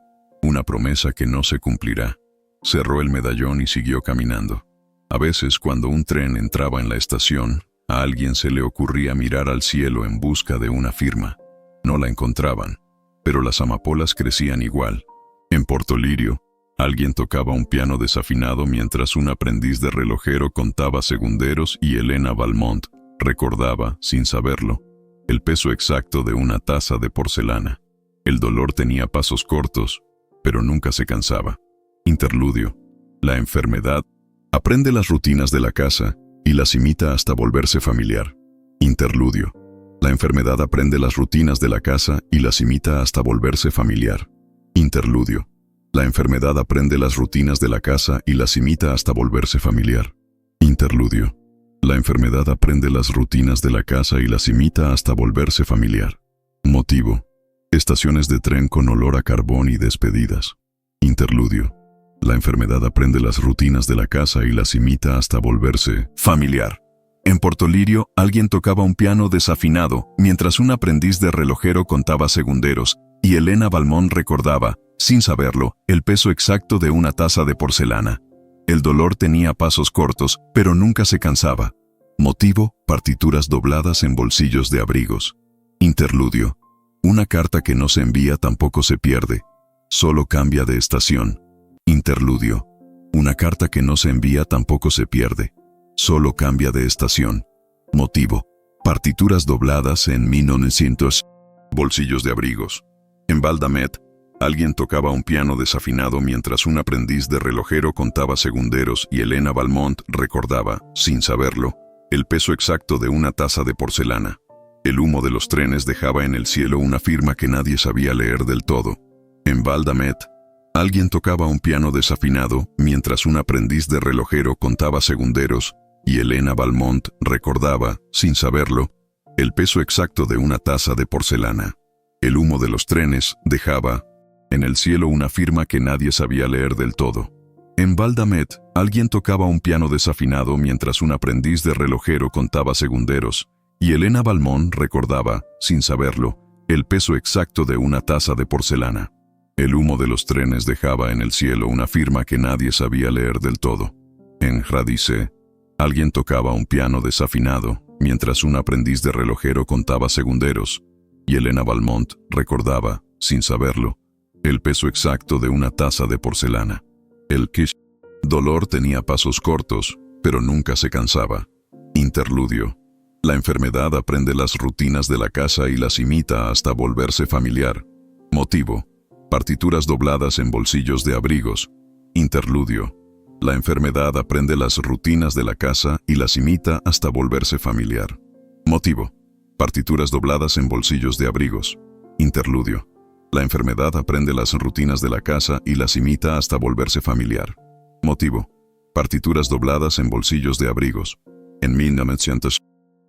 una promesa que no se cumplirá. Cerró el medallón y siguió caminando. A veces, cuando un tren entraba en la estación, a alguien se le ocurría mirar al cielo en busca de una firma. No la encontraban, pero las amapolas crecían igual. En Porto Lirio, alguien tocaba un piano desafinado mientras un aprendiz de relojero contaba segunderos y Helena Valmont recordaba, sin saberlo, el peso exacto de una taza de porcelana. El dolor tenía pasos cortos, pero nunca se cansaba. Interludio. La enfermedad aprende las rutinas de la casa y las imita hasta volverse familiar. Interludio. La enfermedad aprende las rutinas de la casa y las imita hasta volverse familiar. Interludio. La enfermedad aprende las rutinas de la casa y las imita hasta volverse familiar. Interludio. La enfermedad aprende las rutinas de la casa y las imita hasta volverse familiar. Motivo. Estaciones de tren con olor a carbón y despedidas. Interludio. La enfermedad aprende las rutinas de la casa y las imita hasta volverse familiar. En Porto Lirio, alguien tocaba un piano desafinado mientras un aprendiz de relojero contaba segunderos y Helena Valmont recordaba, sin saberlo, el peso exacto de una taza de porcelana. El dolor tenía pasos cortos, pero nunca se cansaba. Motivo: partituras dobladas en bolsillos de abrigos. Interludio. Una carta que no se envía tampoco se pierde, solo cambia de estación. Interludio. Una carta que no se envía tampoco se pierde, solo cambia de estación. Motivo: partituras dobladas en 1900. Bolsillos de abrigos. En Valdamet, alguien tocaba un piano desafinado mientras un aprendiz de relojero contaba segunderos y Helena Valmont recordaba, sin saberlo, el peso exacto de una taza de porcelana. El humo de los trenes dejaba en el cielo una firma que nadie sabía leer del todo. En Valdamet, alguien tocaba un piano desafinado mientras un aprendiz de relojero contaba segunderos y Helena Valmont recordaba, sin saberlo, el peso exacto de una taza de porcelana. El humo de los trenes dejaba en el cielo una firma que nadie sabía leer del todo. En Valdamet, alguien tocaba un piano desafinado mientras un aprendiz de relojero contaba segunderos y Helena Valmont recordaba, sin saberlo, el peso exacto de una taza de porcelana. El humo de los trenes dejaba en el cielo una firma que nadie sabía leer del todo. En Radice, alguien tocaba un piano desafinado mientras un aprendiz de relojero contaba segunderos y Helena Valmont recordaba, sin saberlo, el peso exacto de una taza de porcelana. El dolor tenía pasos cortos, pero nunca se cansaba. Interludio. La enfermedad aprende las rutinas de la casa y las imita hasta volverse familiar. Motivo: partituras dobladas en bolsillos de abrigos. Interludio. La enfermedad aprende las rutinas de la casa y las imita hasta volverse familiar. Motivo: partituras dobladas en bolsillos de abrigos. Interludio. La enfermedad aprende las rutinas de la casa y las imita hasta volverse familiar. Motivo: partituras dobladas en bolsillos de abrigos. En 1900,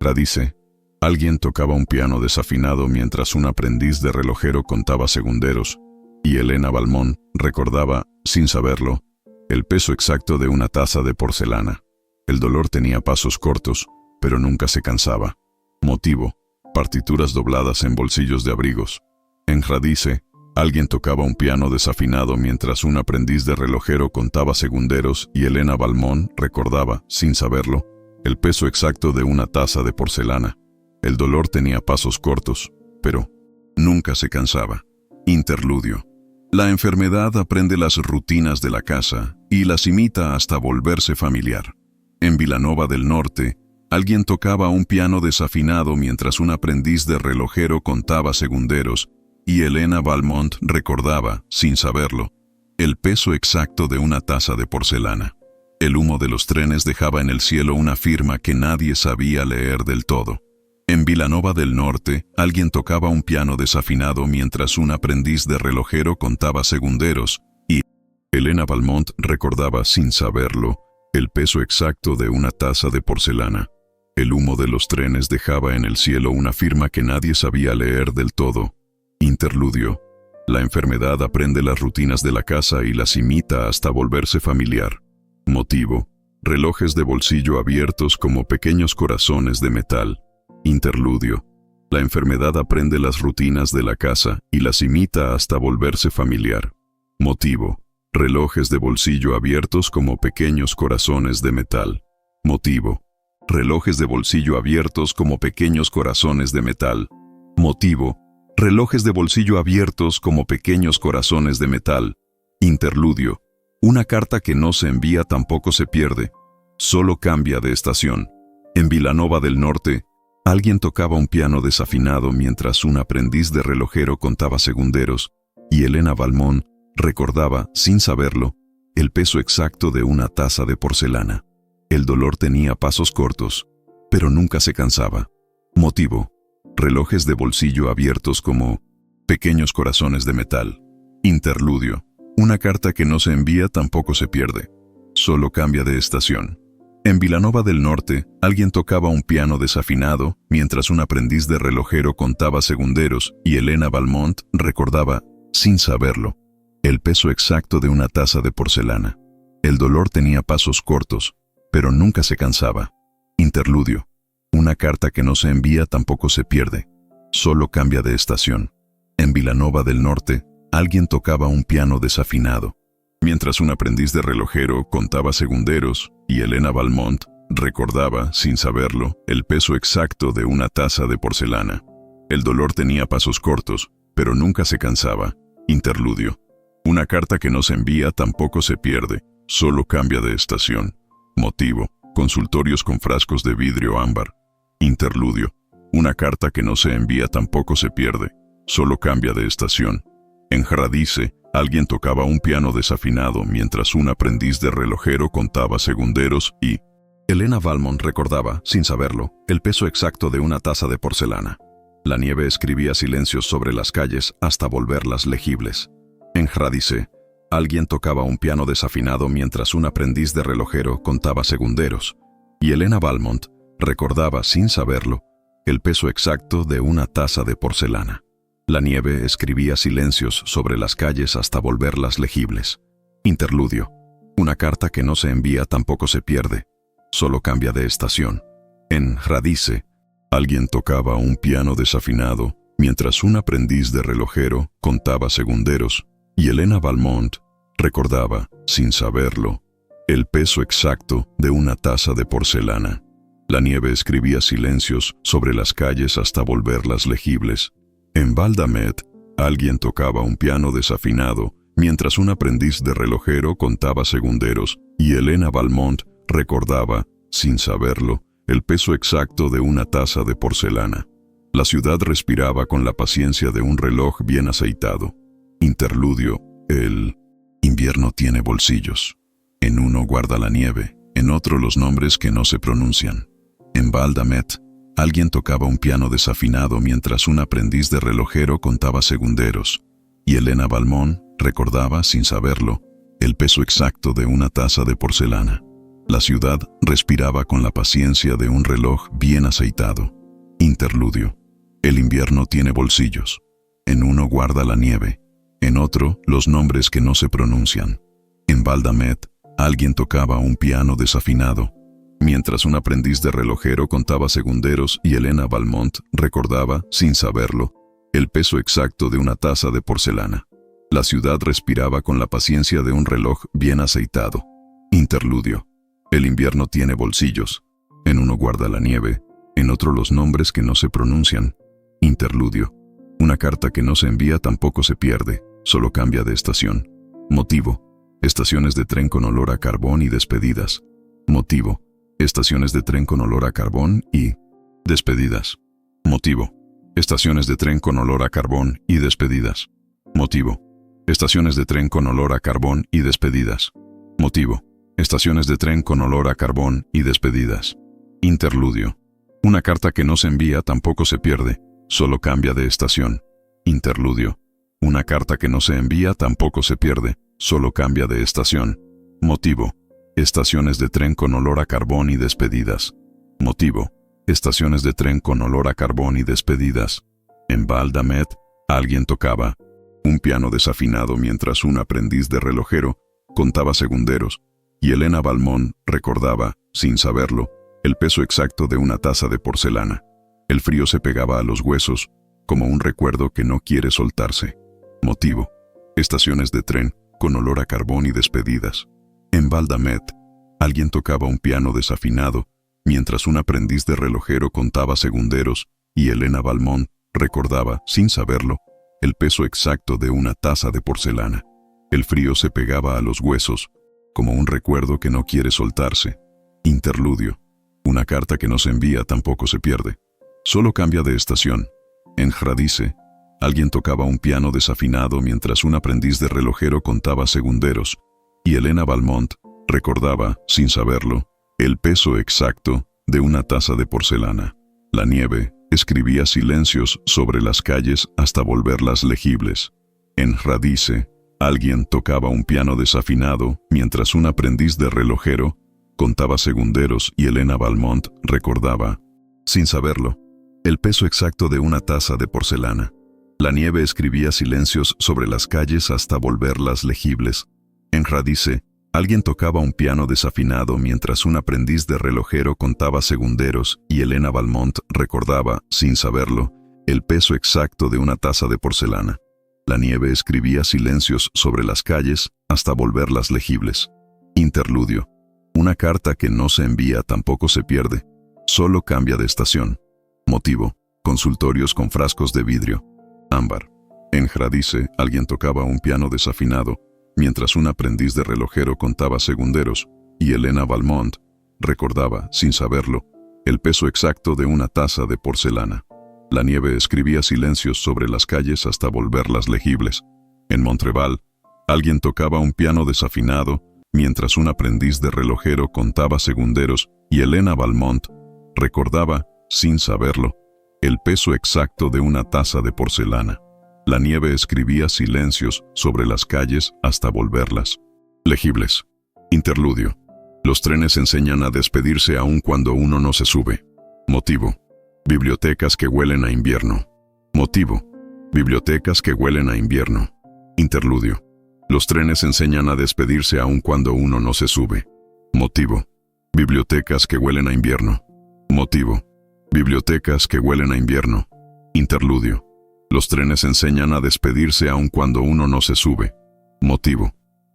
Radice, alguien tocaba un piano desafinado mientras un aprendiz de relojero contaba segunderos y Helena Valmont recordaba, sin saberlo, el peso exacto de una taza de porcelana. El dolor tenía pasos cortos, pero nunca se cansaba. Motivo: partituras dobladas en bolsillos de abrigos. En Radice, alguien tocaba un piano desafinado mientras un aprendiz de relojero contaba segunderos y Helena Valmont recordaba, sin saberlo, el peso exacto de una taza de porcelana. El dolor tenía pasos cortos, pero nunca se cansaba. Interludio. La enfermedad aprende las rutinas de la casa y las imita hasta volverse familiar. En Vilanova del Norte, alguien tocaba un piano desafinado mientras un aprendiz de relojero contaba segunderos y Helena Valmont recordaba, sin saberlo, el peso exacto de una taza de porcelana. El humo de los trenes dejaba en el cielo una firma que nadie sabía leer del todo. En Vilanova del Norte, alguien tocaba un piano desafinado mientras un aprendiz de relojero contaba segunderos y Helena Valmont recordaba, sin saberlo, el peso exacto de una taza de porcelana. El humo de los trenes dejaba en el cielo una firma que nadie sabía leer del todo. Interludio. La enfermedad aprende las rutinas de la casa y las imita hasta volverse familiar. Motivo. Relojes de bolsillo abiertos como pequeños corazones de metal. Interludio. La enfermedad aprende las rutinas de la casa y las imita hasta volverse familiar. Motivo. Relojes de bolsillo abiertos como pequeños corazones de metal. Motivo. Relojes de bolsillo abiertos como pequeños corazones de metal. Motivo. Relojes de bolsillo abiertos como pequeños corazones de metal. Interludio. Una carta que no se envía tampoco se pierde, solo cambia de estación. En Vilanova del Norte, alguien tocaba un piano desafinado mientras un aprendiz de relojero contaba segunderos, y Elena Valmont recordaba, sin saberlo, el peso exacto de una taza de porcelana. El dolor tenía pasos cortos, pero nunca se cansaba. Motivo. Relojes de bolsillo abiertos como pequeños corazones de metal. Interludio. Una carta que no se envía tampoco se pierde, solo cambia de estación. En Vilanova del Norte, alguien tocaba un piano desafinado mientras un aprendiz de relojero contaba segunderos y Elena Valmont recordaba, sin saberlo, el peso exacto de una taza de porcelana. El dolor tenía pasos cortos, pero nunca se cansaba. Interludio. Una carta que no se envía tampoco se pierde, solo cambia de estación. En Vilanova del Norte, alguien tocaba un piano desafinado, mientras un aprendiz de relojero contaba segunderos y Elena Valmont recordaba, sin saberlo, el peso exacto de una taza de porcelana. El dolor tenía pasos cortos, pero nunca se cansaba. Interludio. Una carta que no se envía tampoco se pierde, solo cambia de estación. Motivo. Consultorios con frascos de vidrio ámbar. Interludio. Una carta que no se envía tampoco se pierde, solo cambia de estación. En Hradice, alguien tocaba un piano desafinado mientras un aprendiz de relojero contaba segunderos y Elena Valmont recordaba, sin saberlo, el peso exacto de una taza de porcelana. La nieve escribía silencios sobre las calles hasta volverlas legibles. En Hradice, alguien tocaba un piano desafinado mientras un aprendiz de relojero contaba segunderos y Elena Valmont recordaba, sin saberlo, el peso exacto de una taza de porcelana. La nieve escribía silencios sobre las calles hasta volverlas legibles. Interludio. Una carta que no se envía tampoco se pierde, solo cambia de estación. En Hradice, alguien tocaba un piano desafinado mientras un aprendiz de relojero contaba segunderos y Elena Valmont recordaba, sin saberlo, el peso exacto de una taza de porcelana. La nieve escribía silencios sobre las calles hasta volverlas legibles. En Val-d'Amet, alguien tocaba un piano desafinado mientras un aprendiz de relojero contaba segunderos y Elena Valmont recordaba, sin saberlo, el peso exacto de una taza de porcelana. La ciudad respiraba con la paciencia de un reloj bien aceitado. Interludio. El invierno tiene bolsillos. En uno guarda la nieve, en otro los nombres que no se pronuncian. En Val-d'Amet, alguien tocaba un piano desafinado mientras un aprendiz de relojero contaba segunderos, y Elena Valmont recordaba, sin saberlo, el peso exacto de una taza de porcelana. La ciudad respiraba con la paciencia de un reloj bien aceitado. Interludio. El invierno tiene bolsillos. En uno guarda la nieve, en otro los nombres que no se pronuncian. En Val-d'Amet, alguien tocaba un piano desafinado, mientras un aprendiz de relojero contaba segunderos y Elena Valmont recordaba, sin saberlo, el peso exacto de una taza de porcelana. La ciudad respiraba con la paciencia de un reloj bien aceitado. Interludio. El invierno tiene bolsillos. En uno guarda la nieve, en otro los nombres que no se pronuncian. Interludio. Una carta que no se envía tampoco se pierde, solo cambia de estación. Motivo. Estaciones de tren con olor a carbón y despedidas. Motivo. Estaciones de tren con olor a carbón y despedidas. Motivo. Estaciones de tren con olor a carbón y despedidas. Motivo. Estaciones de tren con olor a carbón y despedidas. Motivo. Estaciones de tren con olor a carbón y despedidas. Interludio. Una carta que no se envía tampoco se pierde, solo cambia de estación. Interludio. Una carta que no se envía tampoco se pierde, solo cambia de estación. Motivo. Estaciones de tren con olor a carbón y despedidas. Motivo. Estaciones de tren con olor a carbón y despedidas. En Val-d'Amet, Alguien tocaba un piano desafinado mientras un aprendiz de relojero contaba segunderos, y Helena Valmont recordaba, sin saberlo, el peso exacto de una taza de porcelana. El frío se pegaba a los huesos, como un recuerdo que no quiere soltarse. Motivo: estaciones de tren con olor a carbón y despedidas. En Valdamet, alguien tocaba un piano desafinado mientras un aprendiz de relojero contaba segunderos, y Helena Valmont recordaba, sin saberlo, el peso exacto de una taza de porcelana. El frío se pegaba a los huesos, como un recuerdo que no quiere soltarse. Interludio: una carta que no se envía tampoco se pierde, solo cambia de estación. En Hradice, alguien tocaba un piano desafinado mientras un aprendiz de relojero contaba segunderos, y Helena Valmont recordaba, sin saberlo, el peso exacto de una taza de porcelana. La nieve escribía silencios sobre las calles hasta volverlas legibles. En Hradice, alguien tocaba un piano desafinado mientras un aprendiz de relojero contaba segunderos, y Helena Valmont recordaba, sin saberlo, el peso exacto de una taza de porcelana. La nieve escribía silencios sobre las calles hasta volverlas legibles. En Hradice, alguien tocaba un piano desafinado mientras un aprendiz de relojero contaba segunderos, y Helena Valmont recordaba, sin saberlo, el peso exacto de una taza de porcelana. La nieve escribía silencios sobre las calles hasta volverlas legibles. Interludio: una carta que no se envía tampoco se pierde, solo cambia de estación. Motivo: consultorios con frascos de vidrio. Ámbar. En Hradice, alguien tocaba un piano desafinado mientras un aprendiz de relojero contaba segunderos, y Helena Valmont recordaba, sin saberlo, el peso exacto de una taza de porcelana. La nieve escribía silencios sobre las calles hasta volverlas legibles. En Montreval, alguien tocaba un piano desafinado mientras un aprendiz de relojero contaba segunderos, y Helena Valmont recordaba, sin saberlo, el peso exacto de una taza de porcelana. La nieve escribía silencios sobre las calles hasta volverlas legibles. Interludio: los trenes enseñan a despedirse aun cuando uno no se sube. Motivo: bibliotecas que huelen a invierno. Motivo: bibliotecas que huelen a invierno. Interludio: los trenes enseñan a despedirse aun cuando uno no se sube. Motivo: bibliotecas que huelen a invierno. Motivo: bibliotecas que huelen a invierno. Interludio: los trenes enseñan a despedirse aun cuando uno no se sube. Motivo: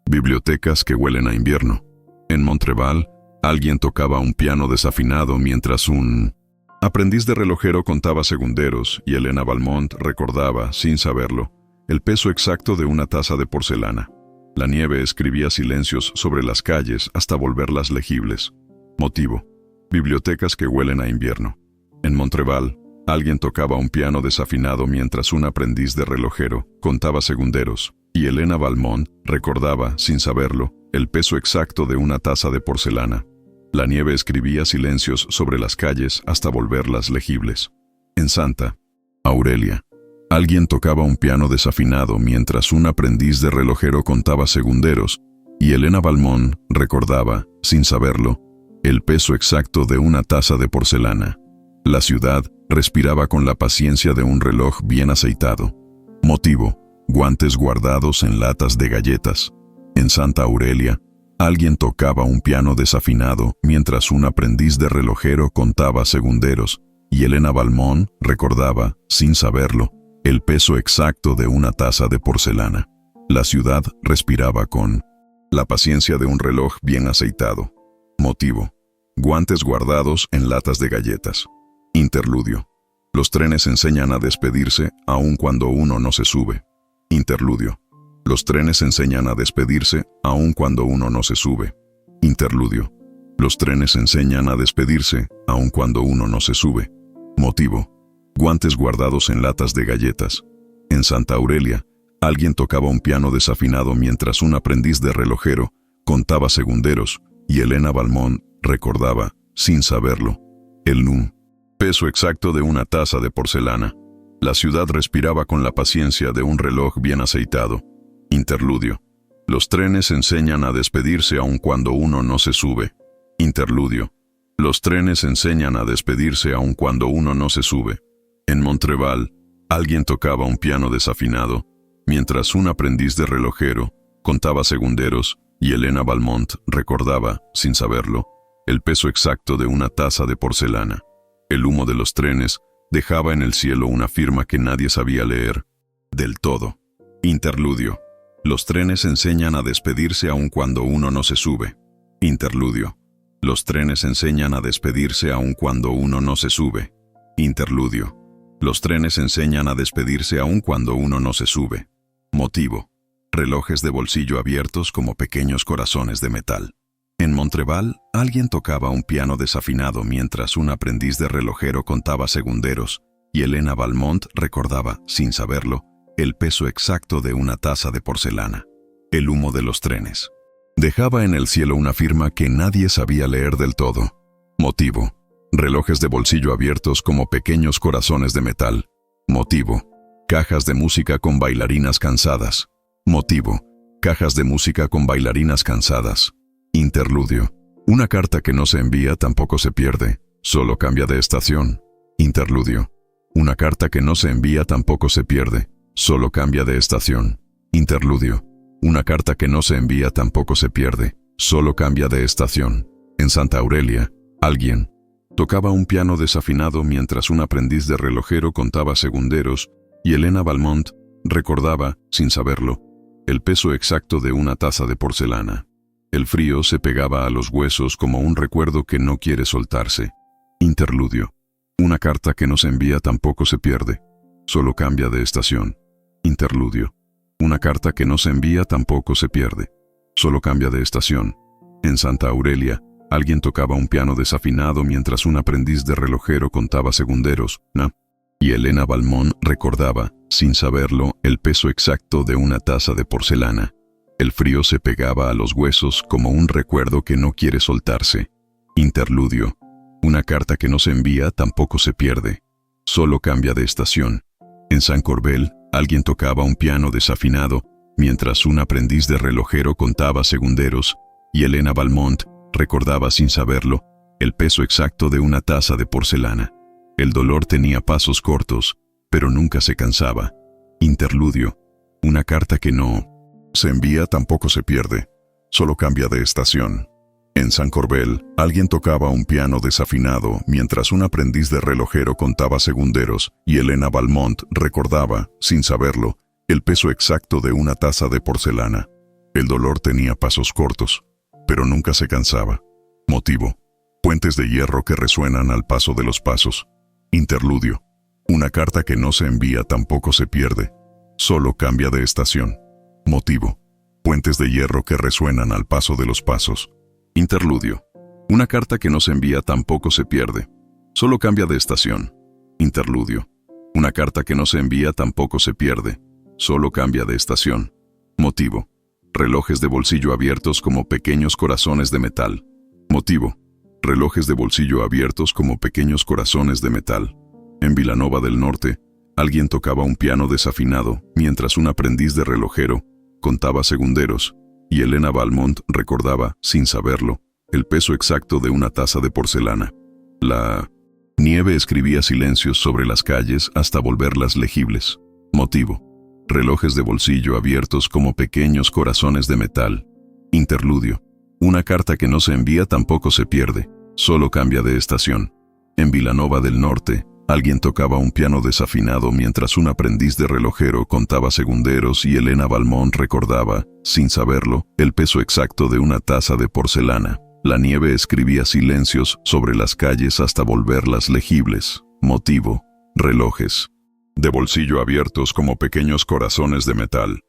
bibliotecas que huelen a invierno. En Montreval, alguien tocaba un piano desafinado mientras un aprendiz de relojero contaba segunderos, y Helena Valmont recordaba, sin saberlo, el peso exacto de una taza de porcelana. La nieve escribía silencios sobre las calles hasta volverlas legibles. Motivo: bibliotecas que huelen a invierno. En Montreval, alguien tocaba un piano desafinado mientras un aprendiz de relojero contaba segunderos, y Helena Valmont recordaba, sin saberlo, el peso exacto de una taza de porcelana. La nieve escribía silencios sobre las calles hasta volverlas legibles. En Santa Aurelia, alguien tocaba un piano desafinado mientras un aprendiz de relojero contaba segunderos, y Helena Valmont recordaba, sin saberlo, el peso exacto de una taza de porcelana. La ciudad respiraba con la paciencia de un reloj bien aceitado. Motivo: guantes guardados en latas de galletas. En Santa Aurelia, alguien tocaba un piano desafinado mientras un aprendiz de relojero contaba segunderos, y Helena Valmont recordaba, sin saberlo, el peso exacto de una taza de porcelana. La ciudad respiraba con la paciencia de un reloj bien aceitado. Motivo: guantes guardados en latas de galletas. Interludio: los trenes enseñan a despedirse aun cuando uno no se sube. Interludio: los trenes enseñan a despedirse aun cuando uno no se sube. Interludio: los trenes enseñan a despedirse aun cuando uno no se sube. Motivo: guantes guardados en latas de galletas. En Santa Aurelia, alguien tocaba un piano desafinado mientras un aprendiz de relojero contaba segunderos, y Helena Valmont recordaba, sin saberlo, el peso exacto de una taza de porcelana. La ciudad respiraba con la paciencia de un reloj bien aceitado. Interludio: los trenes enseñan a despedirse aun cuando uno no se sube. Interludio: los trenes enseñan a despedirse aun cuando uno no se sube. En Montreval, Alguien tocaba un piano desafinado, mientras un aprendiz de relojero contaba segunderos y Helena Valmont recordaba, sin saberlo, el peso exacto de una taza de porcelana. El humo de los trenes dejaba en el cielo una firma que nadie sabía leer del todo. Interludio. Los trenes enseñan a despedirse aun cuando uno no se sube. Interludio. Los trenes enseñan a despedirse aun cuando uno no se sube. Interludio. Los trenes enseñan a despedirse aun cuando uno no se sube. Motivo. Relojes de bolsillo abiertos como pequeños corazones de metal. En Montreval, alguien tocaba un piano desafinado mientras un aprendiz de relojero contaba segunderos, y Helena Valmont recordaba, sin saberlo, el peso exacto de una taza de porcelana. El humo de los trenes dejaba en el cielo una firma que nadie sabía leer del todo. Motivo. Relojes de bolsillo abiertos como pequeños corazones de metal. Motivo. Cajas de música con bailarinas cansadas. Motivo. Cajas de música con bailarinas cansadas. Interludio. Una carta que no se envía tampoco se pierde, solo cambia de estación. Interludio. Una carta que no se envía tampoco se pierde, solo cambia de estación. Interludio. Una carta que no se envía tampoco se pierde, solo cambia de estación. En Santa Aurelia, alguien tocaba un piano desafinado mientras un aprendiz de relojero contaba segunderos y Helena Valmont recordaba, sin saberlo, el peso exacto de una taza de porcelana. El frío se pegaba a los huesos como un recuerdo que no quiere soltarse. Interludio. Una carta que no se envía tampoco se pierde, solo cambia de estación. Interludio. Una carta que no se envía tampoco se pierde, solo cambia de estación. En Santa Aurelia, alguien tocaba un piano desafinado mientras un aprendiz de relojero contaba segunderos, y Helena Valmont recordaba, sin saberlo, el peso exacto de una taza de porcelana. El frío se pegaba a los huesos como un recuerdo que no quiere soltarse. Interludio. Una carta que no se envía tampoco se pierde, solo cambia de estación. En San Corbel, alguien tocaba un piano desafinado mientras un aprendiz de relojero contaba segunderos y Helena Valmont recordaba sin saberlo el peso exacto de una taza de porcelana. El dolor tenía pasos cortos, pero nunca se cansaba. Interludio. Una carta que no se envía tampoco se pierde, solo cambia de estación. En San Corbel, alguien tocaba un piano desafinado mientras un aprendiz de relojero contaba segunderos y Helena Valmont recordaba, sin saberlo, el peso exacto de una taza de porcelana. El dolor tenía pasos cortos, pero nunca se cansaba. Motivo. Puentes de hierro que resuenan al paso de los pasos. Interludio. Una carta que no se envía tampoco se pierde, solo cambia de estación. Motivo. Puentes de hierro que resuenan al paso de los pasos. Interludio. Una carta que no se envía tampoco se pierde, solo cambia de estación. Interludio. Una carta que no se envía tampoco se pierde, solo cambia de estación. Motivo. Relojes de bolsillo abiertos como pequeños corazones de metal. Motivo. Relojes de bolsillo abiertos como pequeños corazones de metal. En Vilanova del Norte, alguien tocaba un piano desafinado mientras un aprendiz de relojero contaba segunderos y Helena Valmont recordaba, sin saberlo, el peso exacto de una taza de porcelana. La nieve escribía silencios sobre las calles hasta volverlas legibles. Motivo. Relojes de bolsillo abiertos como pequeños corazones de metal. Interludio. Una carta que no se envía tampoco se pierde, solo cambia de estación. En Vilanova del Norte, alguien tocaba un piano desafinado mientras un aprendiz de relojero contaba segunderos y Helena Valmont recordaba, sin saberlo, el peso exacto de una taza de porcelana. La nieve escribía silencios sobre las calles hasta volverlas legibles. Motivo. Relojes de bolsillo abiertos como pequeños corazones de metal.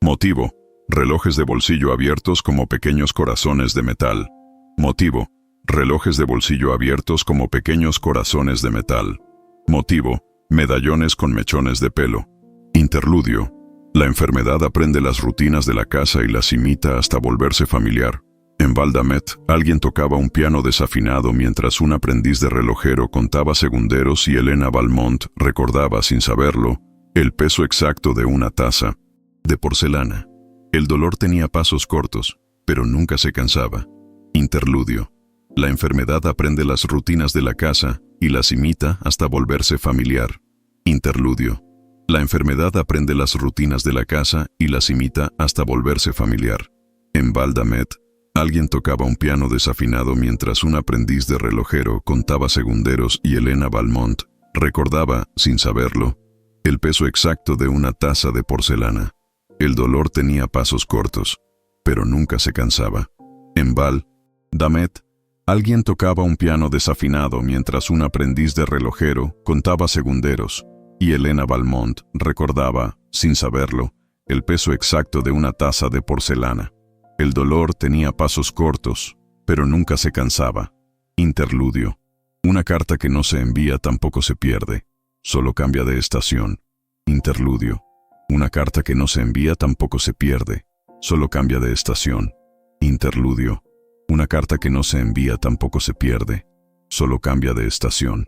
Motivo. Relojes de bolsillo abiertos como pequeños corazones de metal. Motivo. Relojes de bolsillo abiertos como pequeños corazones de metal. Motivo. Medallones con mechones de pelo. Interludio. La enfermedad aprende las rutinas de la casa y las imita hasta volverse familiar. En Valdamet, alguien tocaba un piano desafinado mientras un aprendiz de relojero contaba segunderos y Helena Valmont recordaba, sin saberlo, el peso exacto de una taza de porcelana. El dolor tenía pasos cortos, pero nunca se cansaba. Interludio. La enfermedad aprende las rutinas de la casa y las imita hasta volverse familiar. Interludio. La enfermedad aprende las rutinas de la casa y las imita hasta volverse familiar. En Val-d'Amet, alguien tocaba un piano desafinado mientras un aprendiz de relojero contaba segunderos y Helena Valmont recordaba, sin saberlo, el peso exacto de una taza de porcelana. El dolor tenía pasos cortos, pero nunca se cansaba. En Val-d'Amet, alguien tocaba un piano desafinado mientras un aprendiz de relojero contaba segunderos y Helena Valmont recordaba, sin saberlo, el peso exacto de una taza de porcelana. El dolor tenía pasos cortos, pero nunca se cansaba. Interludio. Una carta que no se envía tampoco se pierde, solo cambia de estación. Interludio. Una carta que no se envía tampoco se pierde, solo cambia de estación. Interludio. Una carta que no se envía tampoco se pierde, solo cambia de estación.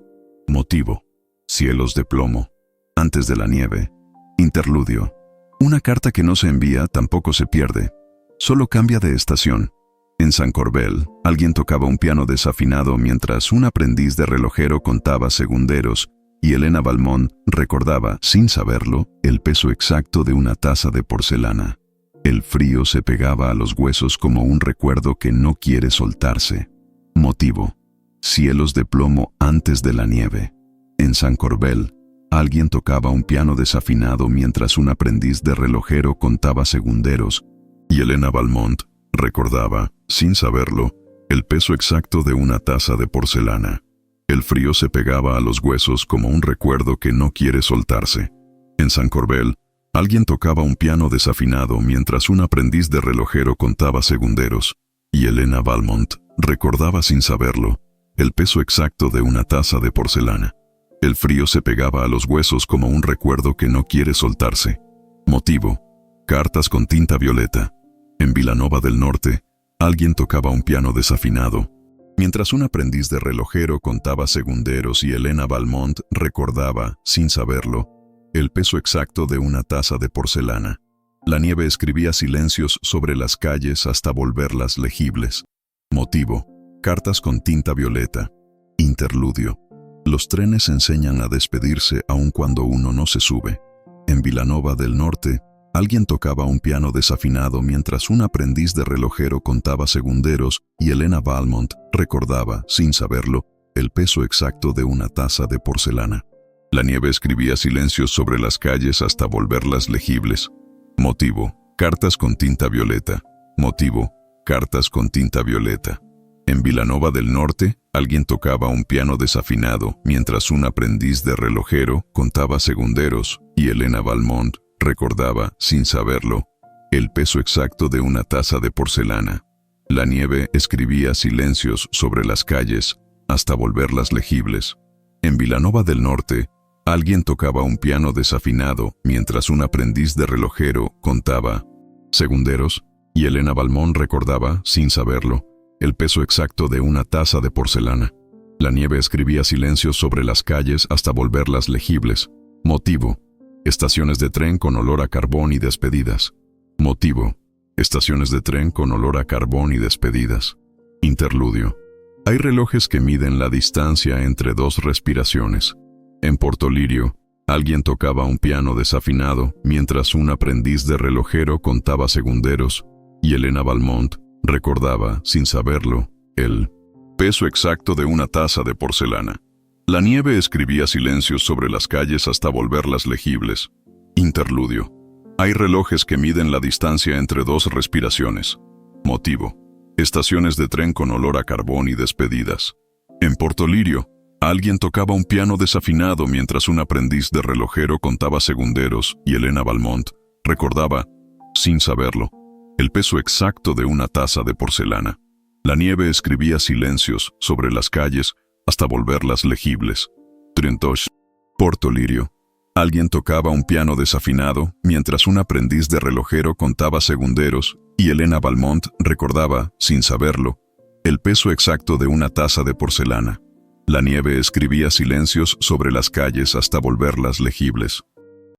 Motivo. Cielos de plomo. Antes de la nieve. Interludio. Una carta que no se envía tampoco se pierde, solo cambia de estación. En San Corbel, alguien tocaba un piano desafinado mientras un aprendiz de relojero contaba segunderos y Helena Valmont recordaba, sin saberlo, el peso exacto de una taza de porcelana. El frío se pegaba a los huesos como un recuerdo que no quiere soltarse. Motivo. Cielos de plomo antes de la nieve. En San Corbel, alguien tocaba un piano desafinado mientras un aprendiz de relojero contaba segunderos y Helena Valmont recordaba, sin saberlo, el peso exacto de una taza de porcelana. El frío se pegaba a los huesos como un recuerdo que no quiere soltarse. En San Corbel, alguien tocaba un piano desafinado mientras un aprendiz de relojero contaba segunderos y Helena Valmont recordaba, sin saberlo, el peso exacto de una taza de porcelana. El frío se pegaba a los huesos como un recuerdo que no quiere soltarse. Motivo. Cartas con tinta violeta. En Vilanova del Norte, alguien tocaba un piano desafinado, mientras un aprendiz de relojero contaba segunderos y Helena Valmont recordaba, sin saberlo, el peso exacto de una taza de porcelana. La nieve escribía silencios sobre las calles hasta volverlas legibles. Motivo. Cartas con tinta violeta. Interludio. Los trenes enseñan a despedirse aun cuando uno no se sube. En Vilanova del Norte, alguien tocaba un piano desafinado mientras un aprendiz de relojero contaba segunderos y Helena Valmont recordaba, sin saberlo, el peso exacto de una taza de porcelana. La nieve escribía silencios sobre las calles hasta volverlas legibles. Motivo. Cartas con tinta violeta. Motivo. Cartas con tinta violeta. En Vilanova del Norte, alguien tocaba un piano desafinado mientras un aprendiz de relojero contaba segunderos y Helena Valmont recordaba, sin saberlo, el peso exacto de una taza de porcelana. La nieve escribía silencios sobre las calles hasta volverlas legibles. En Vilanova del Norte, alguien tocaba un piano desafinado mientras un aprendiz de relojero contaba segunderos y Helena Valmont recordaba, sin saberlo, el peso exacto de una taza de porcelana. La nieve escribía silencios sobre las calles hasta volverlas legibles. Motivo. Estaciones de tren con olor a carbón y despedidas. Motivo. Estaciones de tren con olor a carbón y despedidas. Interludio. Hay relojes que miden la distancia entre dos respiraciones. En Porto Lirio, alguien tocaba un piano desafinado mientras un aprendiz de relojero contaba segunderos y Helena Valmont recordaba, sin saberlo, el peso exacto de una taza de porcelana. La nieve escribía silencios sobre las calles hasta volverlas legibles. Interludio. Hay relojes que miden la distancia entre dos respiraciones. Motivo. Estaciones de tren con olor a carbón y despedidas. En Porto Lirio, alguien tocaba un piano desafinado mientras un aprendiz de relojero contaba segunderos y Helena Valmont recordaba, sin saberlo, el peso exacto de una taza de porcelana. La nieve escribía silencios sobre las calles hasta volverlas legibles. Trentosh. Porto Lirio. Alguien tocaba un piano desafinado mientras un aprendiz de relojero contaba segunderos y Helena Valmont recordaba, sin saberlo, el peso exacto de una taza de porcelana. La nieve escribía silencios sobre las calles hasta volverlas legibles.